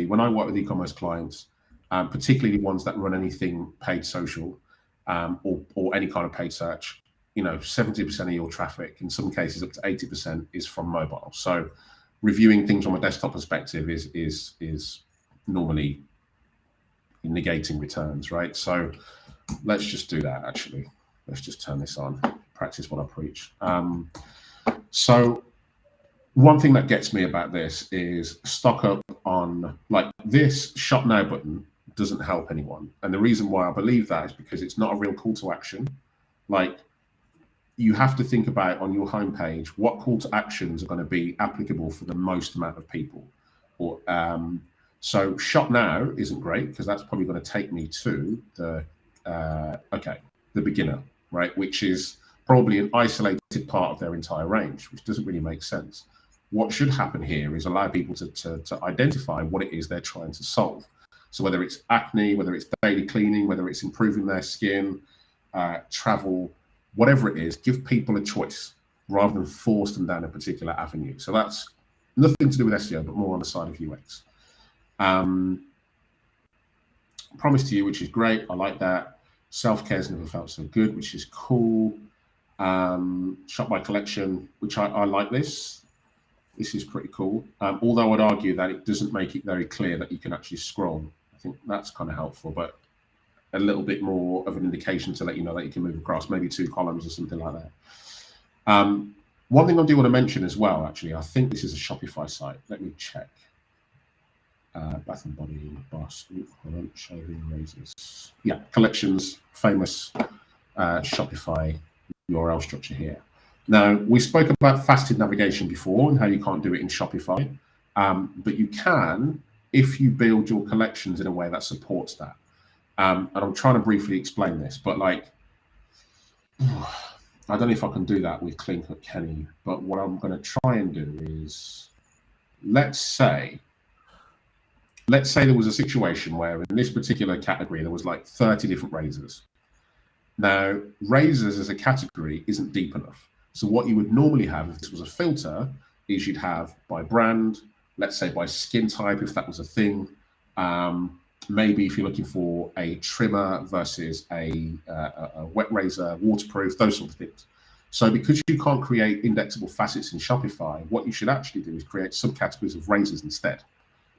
when I work with e-commerce clients, particularly ones that run anything paid social, or any kind of paid search, 70% of your traffic, in some cases up to 80%, is from mobile. So reviewing things from a desktop perspective is normally negating returns, right? So let's just do that. Actually, let's just turn this on, practice what I preach. So one thing that gets me about this is stock up on, like, this shop now button doesn't help anyone. And the reason why I believe that is because it's not a real call to action. Like, you have to think about on your homepage, what call to actions are going to be applicable for the most amount of people. Or so shop now isn't great, because that's probably going to take me to the beginner, right? Which is probably an isolated part of their entire range, which doesn't really make sense. What should happen here is allow people to identify what it is they're trying to solve. So whether it's acne, whether it's daily cleaning, whether it's improving their skin, travel, whatever it is, give people a choice rather than force them down a particular avenue. So that's nothing to do with SEO, but more on the side of UX. Promise to you, which is great. I like that. Self-care's never felt so good, which is cool. Shop by collection, which I like this. This is pretty cool. Although I'd argue that it doesn't make it very clear that you can actually scroll. I think that's kind of helpful, but a little bit more of an indication to let you know that you can move across, maybe 2 columns or something like that. One thing I do want to mention as well, actually, I think this is a Shopify site. Let me check. Bath and Body, Boss, shaving razors. Yeah, collections, famous Shopify URL structure here. Now, we spoke about faceted navigation before and how you can't do it in Shopify, but you can if you build your collections in a way that supports that. And I'm trying to briefly explain this, but like, I don't know if I can do that with Clean Cut Kenny, but what I'm going to try and do is, let's say there was a situation where in this particular category, there was like 30 different razors. Now, razors as a category isn't deep enough. So what you would normally have if this was a filter is you'd have by brand, let's say by skin type, if that was a thing. Maybe if you're looking for a trimmer versus a wet razor, waterproof, those sort of things. So because you can't create indexable facets in Shopify, what you should actually do is create subcategories of razors instead.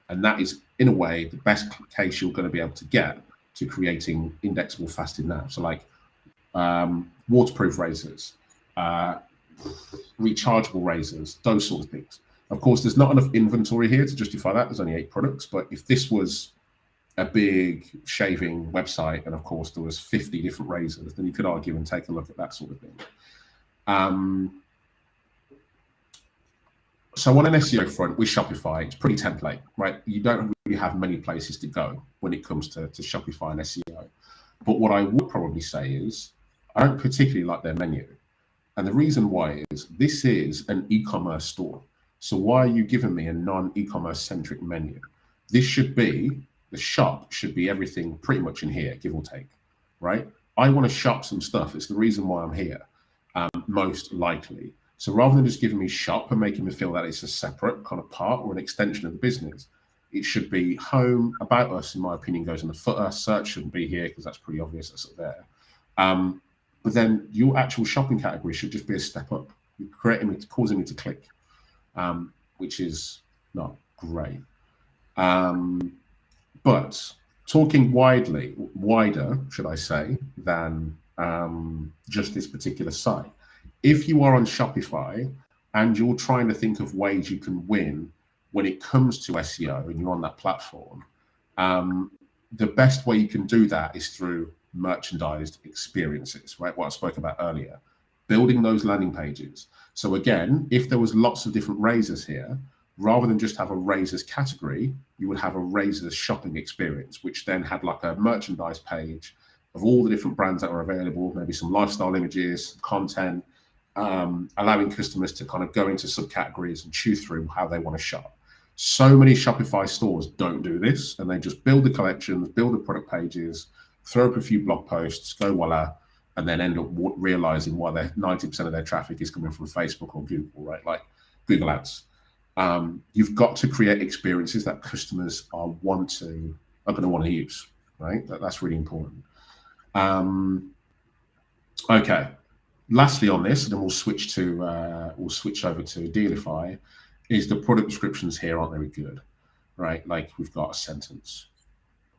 And that is, in a way, the best case you're going to be able to get to creating indexable faceted nav. So like waterproof razors, rechargeable razors, those sort of things. Of course, there's not enough inventory here to justify that. There's only 8 products, but if this was a big shaving website, and of course there was 50 different razors, then you could argue and take a look at that sort of thing. So on an SEO front with Shopify, it's pretty template, right? You don't really have many places to go when it comes to Shopify and SEO. But what I would probably say is, I don't particularly like their menu. And the reason why is, this is an e-commerce store. So why are you giving me a non-e-commerce centric menu? This should be, the shop should be everything pretty much in here, give or take, right? I want to shop some stuff. It's the reason why I'm here, most likely. So rather than just giving me shop and making me feel that it's a separate kind of part or an extension of the business, it should be home, about us, in my opinion, goes in the footer. Search shouldn't be here because that's pretty obvious, that's up there. But then your actual shopping category should just be a step up. You're creating me, causing me to click, which is not great. But talking wider, should I say, than just this particular site. If you are on Shopify and you're trying to think of ways you can win when it comes to SEO and you're on that platform, the best way you can do that is through merchandised experiences, right? What I spoke about earlier, building those landing pages. So again, if there was lots of different razors here, rather than just have a razors category, you would have a razors shopping experience, which then had like a merchandise page of all the different brands that are available, maybe some lifestyle images, content, allowing customers to kind of go into subcategories and choose through how they want to shop. So many Shopify stores don't do this, and they just build the collections, build the product pages, throw up a few blog posts, go voila, and then end up realizing why 90% of their traffic is coming from Facebook or Google, right? Like Google Ads. You've got to create experiences that customers are going to want to use, right? That's really important. Okay. Lastly on this, and then we'll switch over to Dealify, is the product descriptions here aren't very good, right? Like we've got a sentence.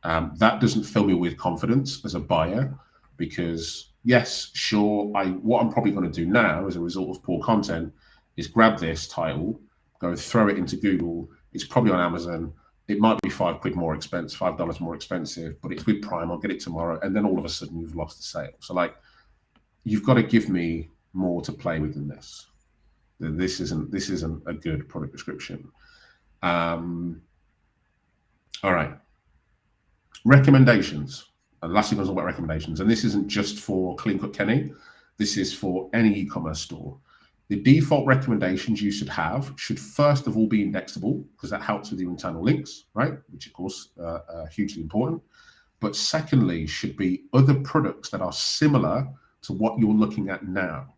That doesn't fill me with confidence as a buyer, because yes, sure, what I'm probably going to do now as a result of poor content is grab this title, go throw it into Google. It's probably on Amazon. It might be $5 more expensive, $5 more expensive, but it's with Prime. I'll get it tomorrow, and then all of a sudden you've lost the sale. So like, you've got to give me more to play with than this. This isn't a good product description. All right. Recommendations. And lastly, we'll talk about recommendations. And this isn't just for Clean Cut Kenny. This is for any e-commerce store. The default recommendations you should have should first of all be indexable, because that helps with your internal links, right? Which of course are hugely important. But secondly, should be other products that are similar to what you're looking at now,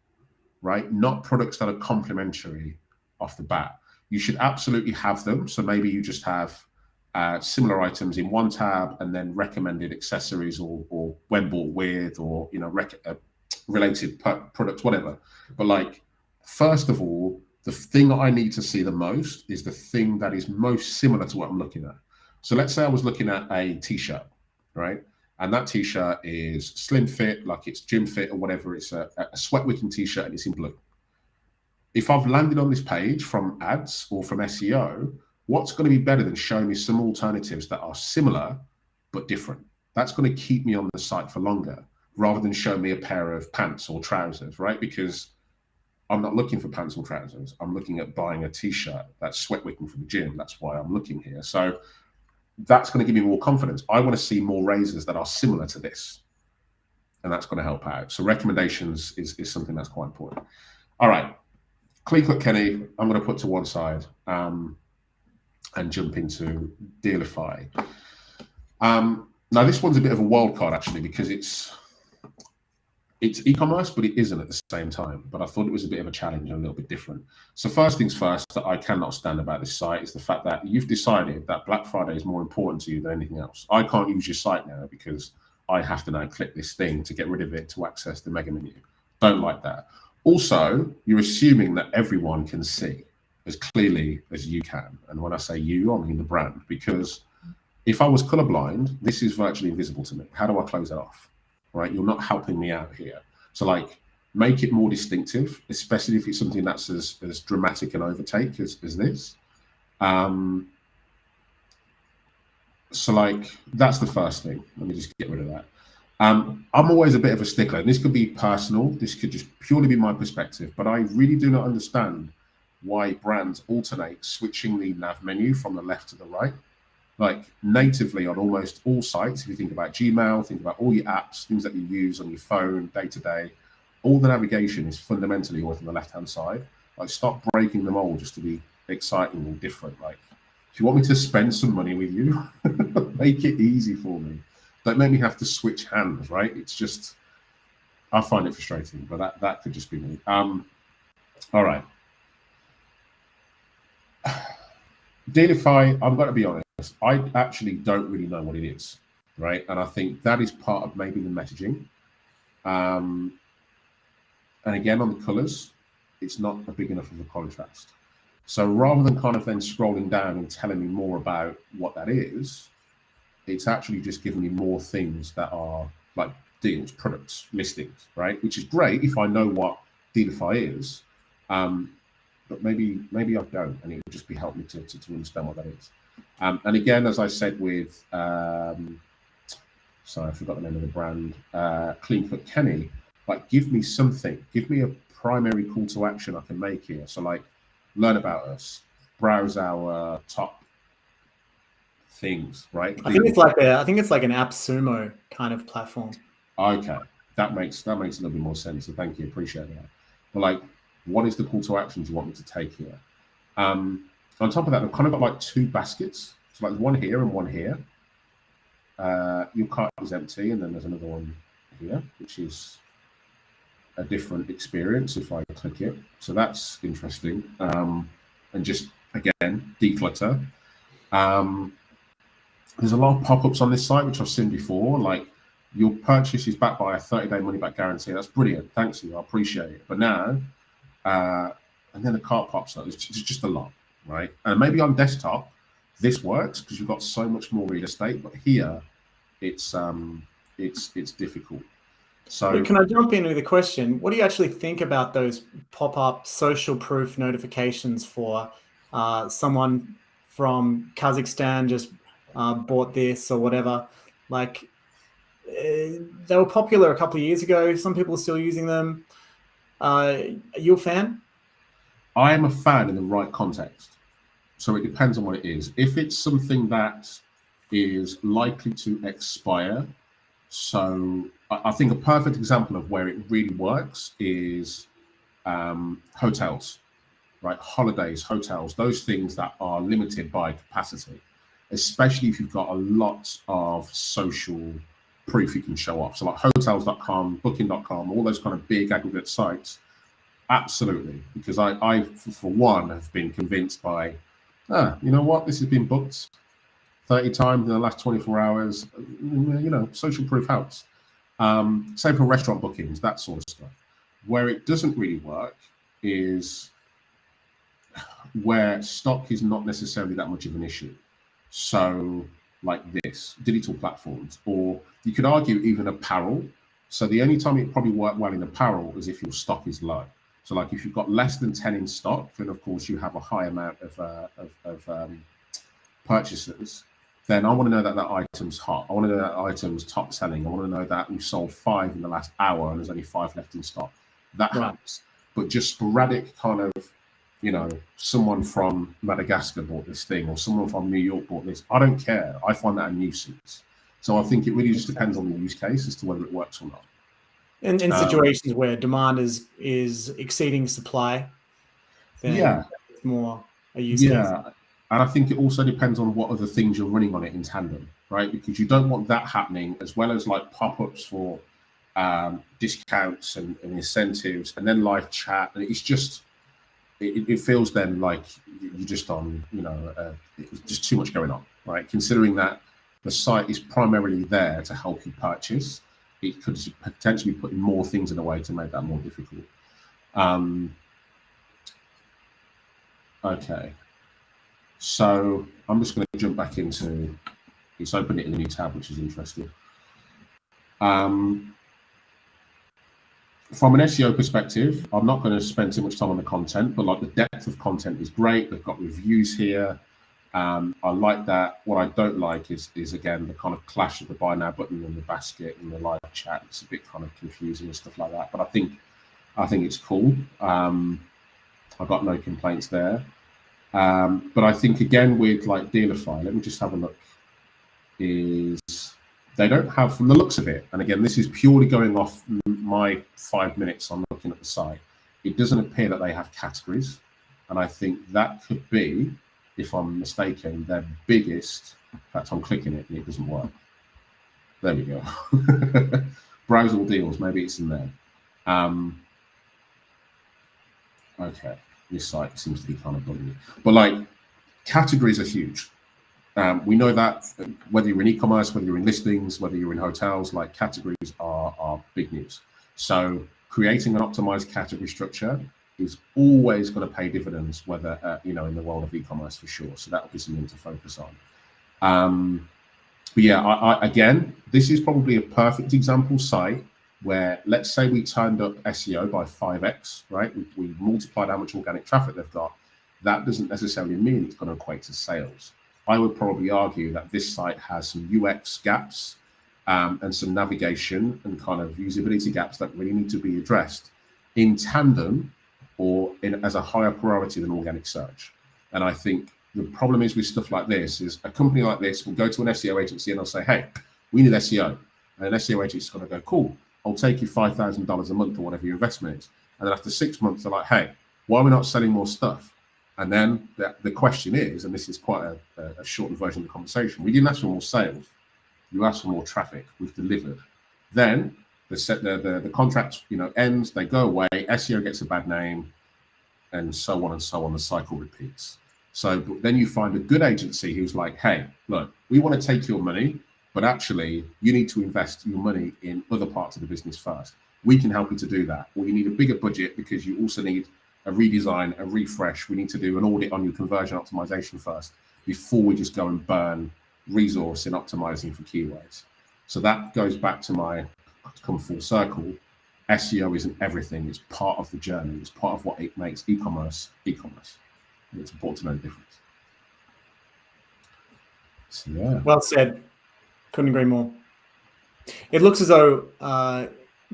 right? Not products that are complementary off the bat. You should absolutely have them. So maybe you just have similar items in one tab, and then recommended accessories or when bought with, or related products, whatever. But like, first of all, the thing that I need to see the most is the thing that is most similar to what I'm looking at. So let's say I was looking at a t-shirt, right? And that t-shirt is slim fit, like it's gym fit or whatever. It's a sweat wicking t-shirt and it's in blue. If I've landed on this page from ads or from SEO, what's going to be better than showing me some alternatives that are similar but different? That's going to keep me on the site for longer, rather than show me a pair of pants or trousers, right? Because I'm not looking for pants or trousers. I'm looking at buying a t-shirt that's sweat wicking for the gym. That's why I'm looking here. So that's going to give me more confidence. I want to see more razors that are similar to this, and that's going to help out. So recommendations is something that's quite important. All right, Clean Cut Kenny, I'm going to put to one side and jump into Dealify. Now this one's a bit of a wild card actually, because it's e-commerce, but it isn't at the same time. But I thought it was a bit of a challenge and a little bit different. So first things first, that I cannot stand about this site is the fact that you've decided that Black Friday is more important to you than anything else. I can't use your site now because I have to now click this thing to get rid of it to access the mega menu. Don't like that. Also, you're assuming that everyone can see as clearly as you can. And when I say you, I mean the brand, because if I was colorblind, this is virtually invisible to me. How do I close that off? Right? You're not helping me out here. So like, make it more distinctive, especially if it's something that's as dramatic an overtake as this. So like, that's the first thing. Let me just get rid of that. I'm always a bit of a stickler, and this could be personal. This could just purely be my perspective, but I really do not understand why brands alternate switching the nav menu from the left to the right. Like natively on almost all sites, if you think about Gmail, think about all your apps, things that you use on your phone day to day, all the navigation is fundamentally always on the left-hand side. Like, stop breaking them all just to be exciting or different. Like, if you want me to spend some money with you, make it easy for me. Don't make me have to switch hands, right? It's just, I find it frustrating, but that could just be me. All right. Dealify, I've got to be honest, I actually don't really know what it is, right? And I think that is part of maybe the messaging. And again, on the colors, it's not a big enough of a contrast. So rather than kind of then scrolling down and telling me more about what that is, it's actually just giving me more things that are like deals, products, listings, right? Which is great if I know what Dealify is. But maybe I don't, and it would just be helping me to understand what that is. And again, as I said with, sorry, I forgot the name of the brand, Clean Cut Kenny, like, give me something, give me a primary call to action I can make here. So like, learn about us, browse our top things, right? I think it's like an AppSumo kind of platform. Okay, that makes a little bit more sense. So thank you, appreciate that. But like, what is the call to actions you want me to take here? On top of that, I've kind of got like two baskets. So like one here and one here. Your cart is empty, and then there's another one here, which is a different experience if I click it. So that's interesting. And just, again, declutter. There's a lot of pop-ups on this site, which I've seen before, like, your purchase is backed by a 30-day money-back guarantee. That's brilliant. Thanks you. I appreciate it. But now, and then the cart pops up. It's just a lot, right? And maybe on desktop, this works because you've got so much more real estate. But here, it's difficult. So can I jump in with a question? What do you actually think about those pop-up social proof notifications for someone from Kazakhstan just bought this or whatever? Like, they were popular a couple of years ago. Some people are still using them. Are you a fan? I am a fan in the right context. So it depends on what it is. If it's something that is likely to expire, so I think a perfect example of where it really works is hotels, right? Holidays, hotels, those things that are limited by capacity, especially if you've got a lot of social proof you can show off. So like hotels.com, booking.com, all those kind of big aggregate sites. Absolutely. Because I for one, have been convinced by, you know what, this has been booked 30 times in the last 24 hours. You know, social proof helps. Same for restaurant bookings, that sort of stuff. Where it doesn't really work is where stock is not necessarily that much of an issue. So like this, digital platforms, or you could argue even apparel. So the only time it probably work well in apparel is if your stock is low. So like if you've got less than 10 in stock, then of course you have a high amount of purchases. Then I want to know that that item's hot. I want to know that item's top selling. I want to know that we've sold 5 in the last hour and there's only 5 left in stock. That helps. But just sporadic kind of, you know, someone from Madagascar bought this thing or someone from New York bought this. I don't care. I find that a nuisance. So I think it really just depends on the use case as to whether it works or not. In situations where demand is exceeding supply, then it's more a use case. And I think it also depends on what other things you're running on it in tandem, right? Because you don't want that happening, as well as like pop-ups for discounts and incentives, and then live chat. And it's just, it feels then like you're just on, you know, it's just too much going on, right? Considering that the site is primarily there to help you purchase, it could potentially put more things in a way to make that more difficult. Okay. So I'm just going to jump back into, it's opened it in a new tab, which is interesting. from an SEO perspective, I'm not going to spend too much time on the content, but like the depth of content is great. They've got reviews here. I like that. What I don't like is again the kind of clash of the buy now button and the basket and the live chat. It's a bit kind of confusing and stuff like that. But I think it's cool. I've got no complaints there. But I think again with like Dealify, let me just have a look. Is they don't have, from the looks of it, and again this is purely going off my 5 minutes on looking at the site, it doesn't appear that they have categories, and I think that could be, if I'm mistaken, their biggest. In fact, I'm clicking it and it doesn't work. There we go. Browse all deals, maybe it's in there. Okay, this site seems to be kind of bugging me, but like categories are huge. We know that whether you're in e-commerce, whether you're in listings, whether you're in hotels, like categories are big news. So creating an optimized category structure is always going to pay dividends, whether in the world of e-commerce for sure. So that will be something to focus on. But yeah, again, this is probably a perfect example site where, let's say we turned up SEO by 5x, right? We multiplied how much organic traffic they've got. That doesn't necessarily mean it's going to equate to sales. I would probably argue that this site has some UX gaps and some navigation and kind of usability gaps that really need to be addressed in tandem or as a higher priority than organic search. And I think the problem is with stuff like this is a company like this will go to an SEO agency and they'll say, hey, we need SEO. And an SEO agency is going to go, cool, I'll take you $5,000 a month or whatever your investment is. And then after 6 months, they're like, hey, why are we not selling more stuff? And then the question is, and this is quite a shortened version of the conversation, we didn't ask for more sales. You asked for more traffic. We've delivered. Then the contract ends, they go away, SEO gets a bad name, and so on and so on. The cycle repeats. So then you find a good agency who's like, hey, look, we want to take your money, but actually you need to invest your money in other parts of the business first. We can help you to do that. Or you need a bigger budget because you also need a redesign, a refresh. We need to do an audit on your conversion optimization first before we just go and burn resource in optimizing for keywords. So that goes back to my, to come full circle, SEO isn't everything. It's part of the journey. It's part of what it makes e-commerce. And it's important to know the difference. So yeah. Well said. Couldn't agree more. It looks as though,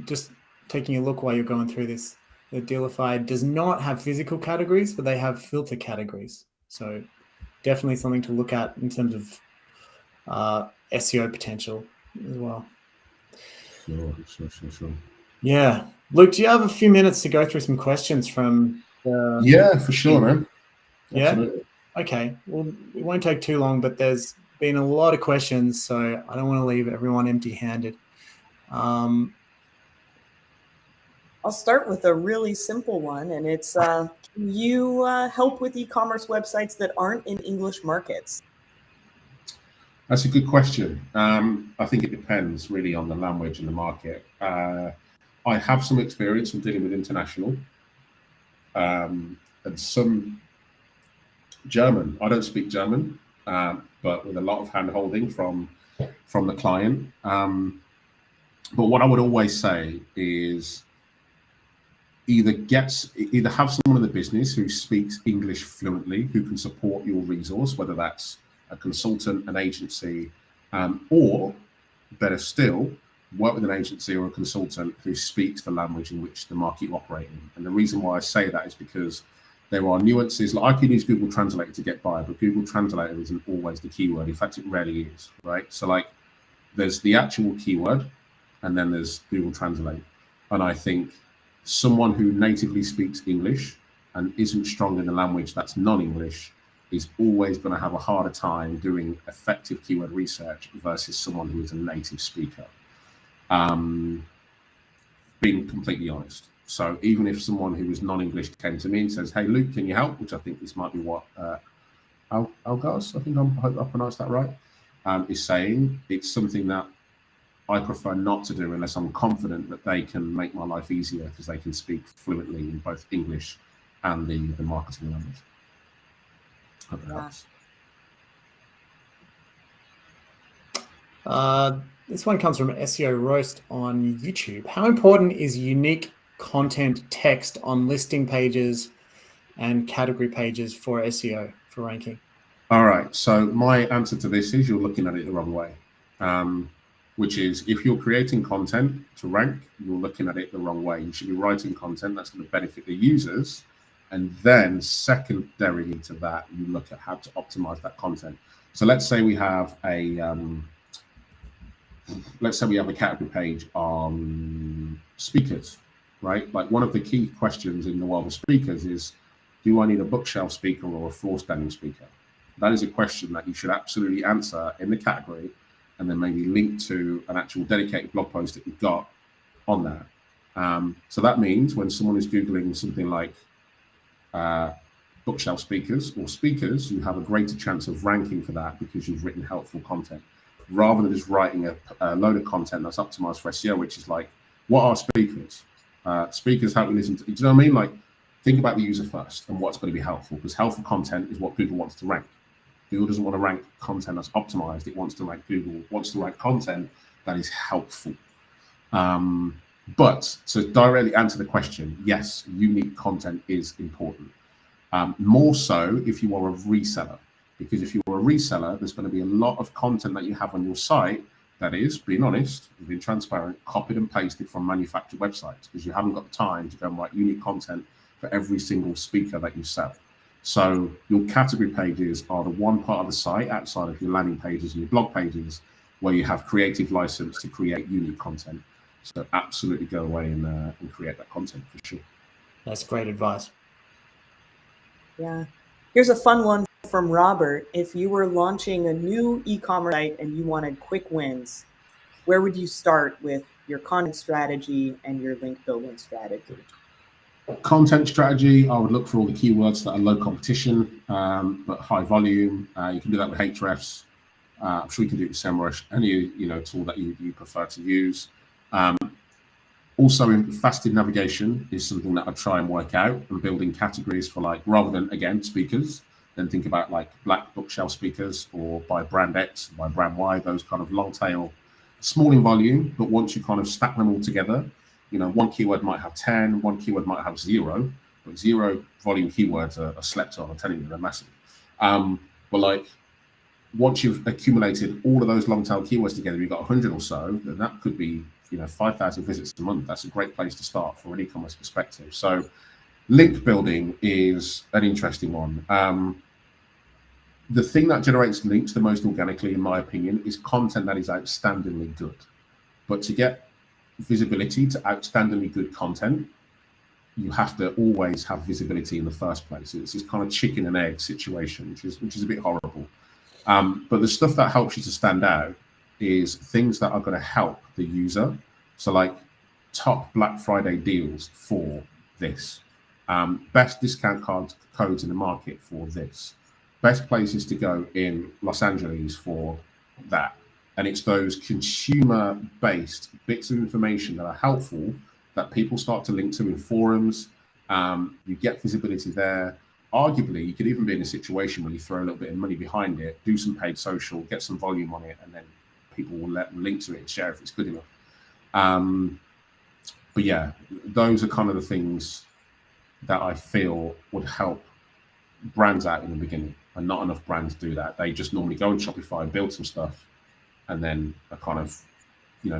just taking a look while you're going through this, the Dealify does not have physical categories, but they have filter categories. So definitely something to look at in terms of SEO potential as well. Sure. Yeah. Luke, do you have a few minutes to go through some questions from the... Yeah, for sure, man. Yeah? Absolutely. Okay. Well, it won't take too long, but there's been a lot of questions, so I don't want to leave everyone empty-handed. I'll start with a really simple one, and it's, can you help with e-commerce websites that aren't in English markets? That's a good question. I think it depends really on the language and the market. I have some experience in dealing with international and some German. I don't speak German, but with a lot of hand-holding from the client. But what I would always say is either have someone in the business who speaks English fluently, who can support your resource, whether that's a consultant, an agency, or better still, work with an agency or a consultant who speaks the language in which the market you operate in. And the reason why I say that is because there are nuances. Like I can use Google Translator to get by, but Google Translator isn't always the keyword. In fact, it rarely is, right? So like there's the actual keyword and then there's Google Translate. And I think someone who natively speaks English and isn't strong in the language that's non-English is always going to have a harder time doing effective keyword research versus someone who is a native speaker. Being completely honest. So even if someone who is non-English came to me and says, hey, Luke, can you help? Which I think this might be what Algaz, I think I hope I pronounced that right, is saying. It's something that I prefer not to do unless I'm confident that they can make my life easier because they can speak fluently in both English and the marketing language. Hope that helps. This one comes from SEO Roast on YouTube. How important is unique content text on listing pages and category pages for SEO, for ranking? All right. So my answer to this is you're looking at it the wrong way, which is if you're creating content to rank, you're looking at it the wrong way. You should be writing content that's going to benefit the users. And then secondarily to that, you look at how to optimize that content. So let's say we have a category page on speakers, right? Like one of the key questions in the world of speakers is, do I need a bookshelf speaker or a floor standing speaker? That is a question that you should absolutely answer in the category and then maybe link to an actual dedicated blog post that you've got on that. So that means when someone is Googling something like bookshelf speakers or speakers, you have a greater chance of ranking for that because you've written helpful content rather than just writing a load of content that's optimized for SEO, which is like, what are speakers? Speakers help you listen to, do you know what I mean? Like, think about the user first and what's going to be helpful, because helpful content is what Google wants to rank. Google doesn't want to rank content that's optimized. It wants to rank content that is helpful. But to directly answer the question, yes, unique content is important. More so if you are a reseller, because if you're a reseller, there's going to be a lot of content that you have on your site that is, being honest, being transparent, copied and pasted from manufactured websites, because you haven't got the time to go and write unique content for every single speaker that you sell. So your category pages are the one part of the site outside of your landing pages and your blog pages where you have creative license to create unique content. So absolutely go away and create that content for sure. That's great advice. Yeah. Here's a fun one from Robert. If you were launching a new e-commerce site and you wanted quick wins, where would you start with your content strategy and your link building strategy? Content strategy, I would look for all the keywords that are low competition, but high volume. You can do that with Ahrefs. I'm sure you can do it with SEMrush, any tool that you prefer to use. Also, in faceted navigation is something that I try and work out, and building categories for, like, rather than, again, speakers, then think about like black bookshelf speakers or by brand X, by brand Y, those kind of long tail, small in volume, but once you kind of stack them all together, one keyword might have 10, one keyword might have 0, but 0 volume keywords are slept on. I'm telling you, they're massive. But like, once you've accumulated all of those long tail keywords together, you've got 100 or so, then that could be 5,000 visits a month. That's a great place to start from an e-commerce perspective. So link building is an interesting one. The thing that generates links the most organically, in my opinion, is content that is outstandingly good. But to get visibility to outstandingly good content, you have to always have visibility in the first place. It's this kind of chicken and egg situation, which is a bit horrible. But the stuff that helps you to stand out is things that are going to help the user. So like top Black Friday deals for this, best discount codes in the market for this, best places to go in Los Angeles for that. And it's those consumer-based bits of information that are helpful that people start to link to in forums. You get visibility there. Arguably, you could even be in a situation where you throw a little bit of money behind it, do some paid social, get some volume on it, and then people will link to it and share if it's good enough. But yeah, those are kind of the things that I feel would help brands out in the beginning, and not enough brands do that. They just normally go on Shopify, build some stuff, and then a kind of,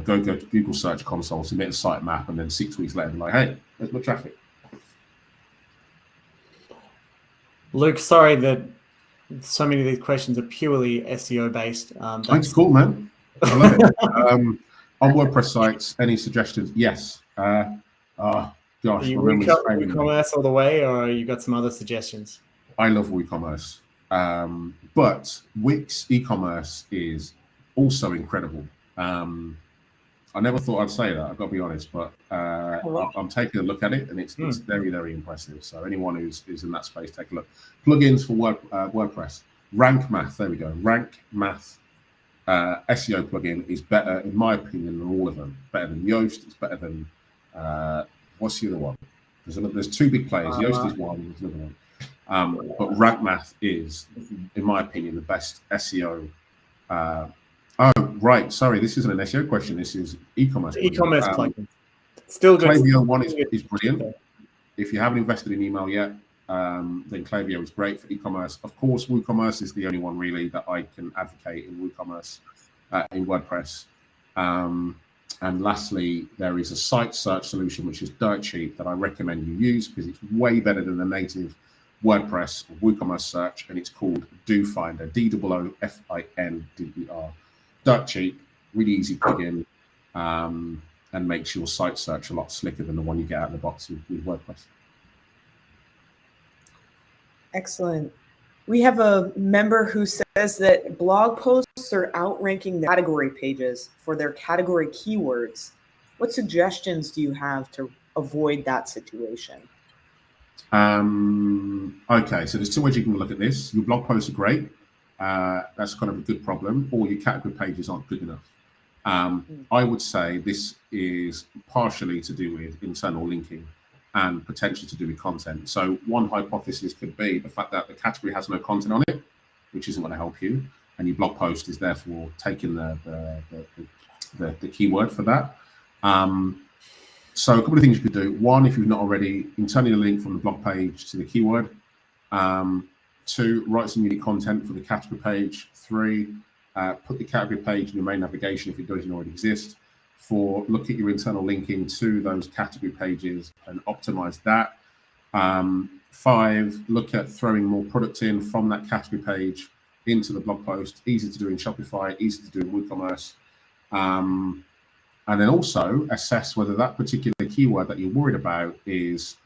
go to Google Search Console, submit a sitemap, and then 6 weeks later, like, hey, there's my traffic. Luke, sorry that so many of these questions are purely SEO based. That's cool, man. I love it. On WordPress sites, any suggestions? Yes. Gosh, are you WooCommerce all the way, or you got some other suggestions? I love WooCommerce, but Wix e-commerce is also incredible. I never thought I'd say that, I've got to be honest, but I'm taking a look at it, and it's very, very impressive. So anyone who's in that space, take a look. Plugins for WordPress. Rank Math, there we go. Rank Math SEO plugin is better, in my opinion, than all of them. Better than Yoast, it's better than, what's the other one? There's two big players. Yoast is one, there's another one. But Rank Math is, in my opinion, the best SEO. Oh, right. Sorry, this isn't an SEO question. This is e-commerce. E-commerce plugin. Still good. Klaviyo one is brilliant. If you haven't invested in email yet, then Klaviyo is great for e-commerce. Of course, WooCommerce is the only one really that I can advocate in WooCommerce, in WordPress. And lastly, there is a site search solution which is dirt cheap that I recommend you use because it's way better than the native WordPress or WooCommerce search, and it's called Doofinder, Doofinder. Dirt cheap, really easy plugin, and makes your site search a lot slicker than the one you get out of the box with WordPress. Excellent. We have a member who says that blog posts are outranking the category pages for their category keywords. What suggestions do you have to avoid that situation? Okay, so there's two ways you can look at this. Your blog posts are great. That's kind of a good problem, or your category pages aren't good enough. I would say this is partially to do with internal linking and potentially to do with content. So one hypothesis could be the fact that the category has no content on it, which isn't going to help you, and your blog post is therefore taking the keyword for that. So a couple of things you could do. One, if you've not already, internally link from the blog page to the keyword. 2, write some unique content for the category page. 3, put the category page in your main navigation if it doesn't already exist. 4, look at your internal linking to those category pages and optimize that. 5, look at throwing more product in from that category page into the blog post. Easy to do in Shopify, easy to do in WooCommerce. And then also assess whether that particular keyword that you're worried about is,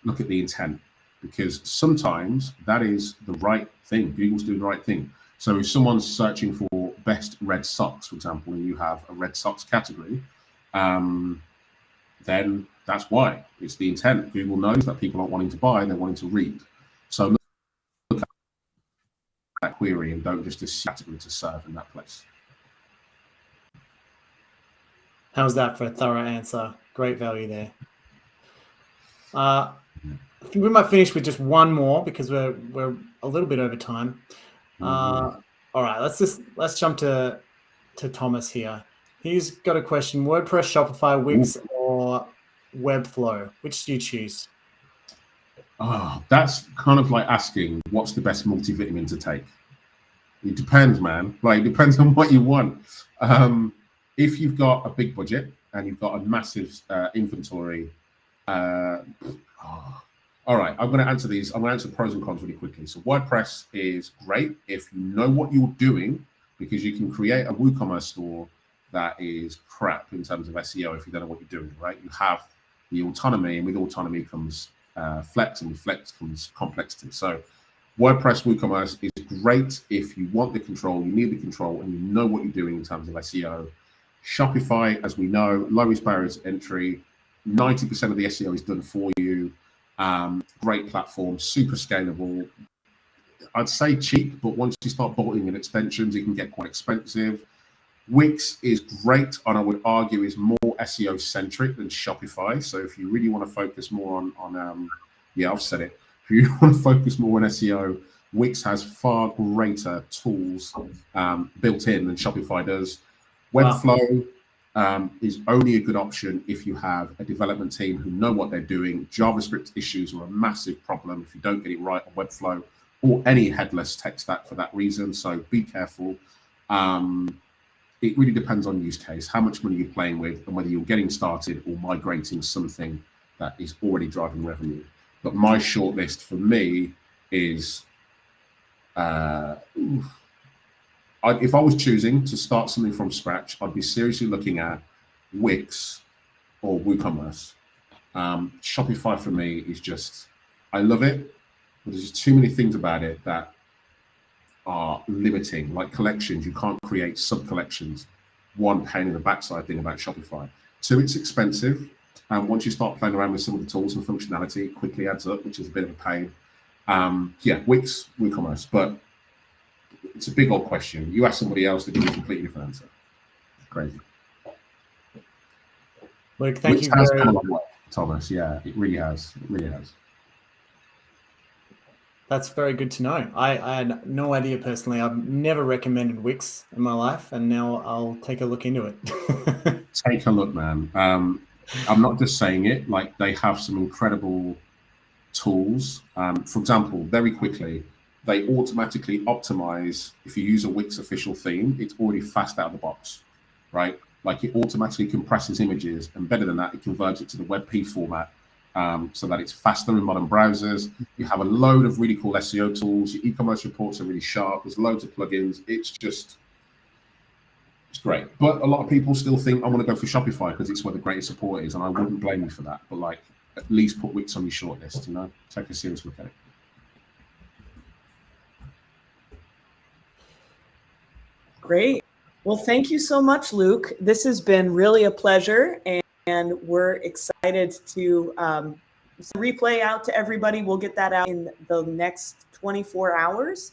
look at the intent, because sometimes that is the right thing. Google's doing the right thing. So if someone's searching for best red socks, for example, and you have a red socks category, then that's why. It's the intent. Google knows that people aren't wanting to buy, they're wanting to read. So look at that query and don't just assume category to serve in that place. How's that for a thorough answer? Great value there. I think we might finish with just one more because we're a little bit over time. All right, let's jump to Thomas here. He's got a question: WordPress, Shopify, Wix, or Webflow? Which do you choose? Oh, that's kind of like asking what's the best multivitamin to take. It depends, man. Like, it depends on what you want. If you've got a big budget and you've got a massive inventory, all right, I'm going to answer these. I'm going to answer pros and cons really quickly. So WordPress is great if you know what you're doing, because you can create a WooCommerce store that is crap in terms of SEO if you don't know what you're doing, right? You have the autonomy, and with autonomy comes flex, and with flex comes complexity. So WordPress WooCommerce is great if you want the control, you need the control, and you know what you're doing in terms of SEO. Shopify, as we know, lowest barriers to entry, 90% of the SEO is done for you. Great platform, super scalable. I'd say cheap, but once you start bolting in extensions, it can get quite expensive. Wix is great, and I would argue is more SEO centric than Shopify. So if you really want to focus more on yeah, I've said it. If you want to focus more on SEO, Wix has far greater tools built in than Shopify does. Webflow is only a good option if you have a development team who know what they're doing. JavaScript issues are a massive problem if you don't get it right on Webflow, or any headless tech stack for that reason. So be careful. It really depends on use case, how much money you're playing with, and whether you're getting started or migrating something that is already driving revenue. But my shortlist for me is, if I was choosing to start something from scratch, I'd be seriously looking at Wix or WooCommerce. Shopify for me is just, I love it, but there's just too many things about it that are limiting, like collections. You can't create sub-collections. One, pain in the backside thing about Shopify. 2, it's expensive. And once you start playing around with some of the tools and functionality, it quickly adds up, which is a bit of a pain. Yeah, Wix, WooCommerce, but it's a big old question. You ask somebody else, they give you a completely different answer. Crazy. Luke, thank Wix you has very come a long way, Thomas. Yeah, it really has. It really has. That's very good to know. I had no idea personally. I've never recommended Wix in my life, and now I'll take a look into it. Take a look, man. I'm not just saying it. Like, they have some incredible tools. For example, very quickly, they automatically optimize. If you use a Wix official theme, it's already fast out of the box, right? Like, it automatically compresses images, and better than that, it converts it to the WebP format, so that it's faster in modern browsers. You have a load of really cool SEO tools. Your e-commerce reports are really sharp. There's loads of plugins. It's great. But a lot of people still think, I want to go for Shopify because it's where the greatest support is, and I wouldn't blame you for that. But like, at least put Wix on your shortlist, you know, take a serious look at it. Great. Well, thank you so much, Luke. This has been really a pleasure, and we're excited to replay out to everybody. We'll get that out in the next 24 hours.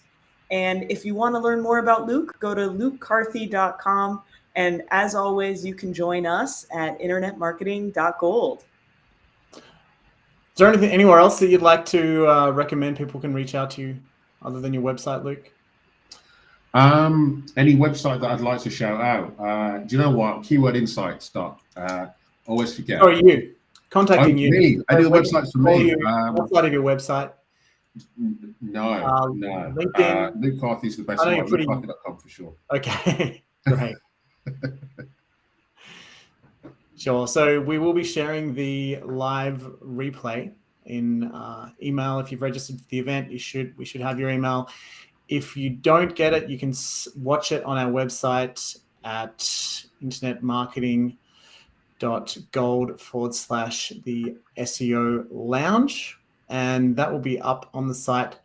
And if you want to learn more about Luke, go to lukecarthy.com. And as always, you can join us at internetmarketing.gold. Is there anything anywhere else that you'd like to recommend people can reach out to you other than your website, Luke? Any website that I'd like to shout out? Do you know what? Keyword Insights. Always forget. Oh, you. Contacting you. Me. Any websites for me? Website of your website. No. LinkedIn. Luke Carthy's the best one. LukeCarthy.com for sure. Okay, great. Sure. So we will be sharing the live replay in email. If you've registered for the event, we should have your email. If you don't get it, you can watch it on our website at internetmarketing.gold/the SEO Lounge. And that will be up on the site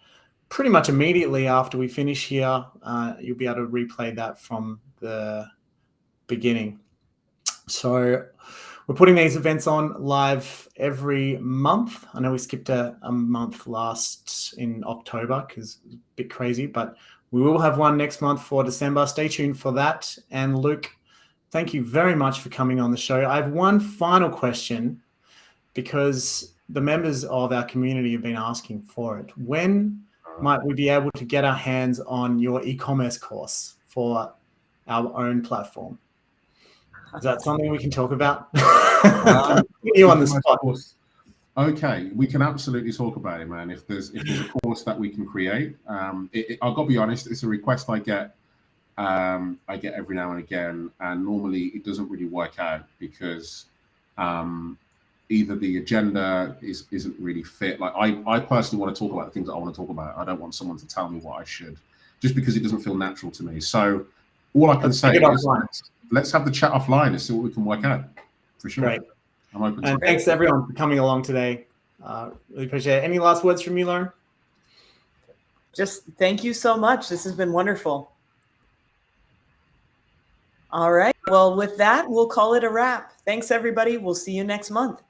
pretty much immediately after we finish here. You'll be able to replay that from the beginning. So we're putting these events on live every month. I know we skipped a month last in October because it's a bit crazy, but we will have one next month for December. Stay tuned for that. And Luke, thank you very much for coming on the show. I have one final question because the members of our community have been asking for it. When might we be able to get our hands on your e-commerce course for our own platform? Is that something we can talk about? You on the spot. Okay, we can absolutely talk about it, man. If there's a course that we can create, I've got to be honest, it's a request I get every now and again, and normally it doesn't really work out because either the agenda isn't really fit. Like, I personally want to talk about the things that I want to talk about. I don't want someone to tell me what I should, just because it doesn't feel natural to me. So all I can say is let's have the chat offline and see what we can work out. For sure. Great. I'm open. And thanks everyone for coming along today. Really appreciate it. Any last words from you, Lauren? Just thank you so much. This has been wonderful. All right. Well, with that, we'll call it a wrap. Thanks, everybody. We'll see you next month.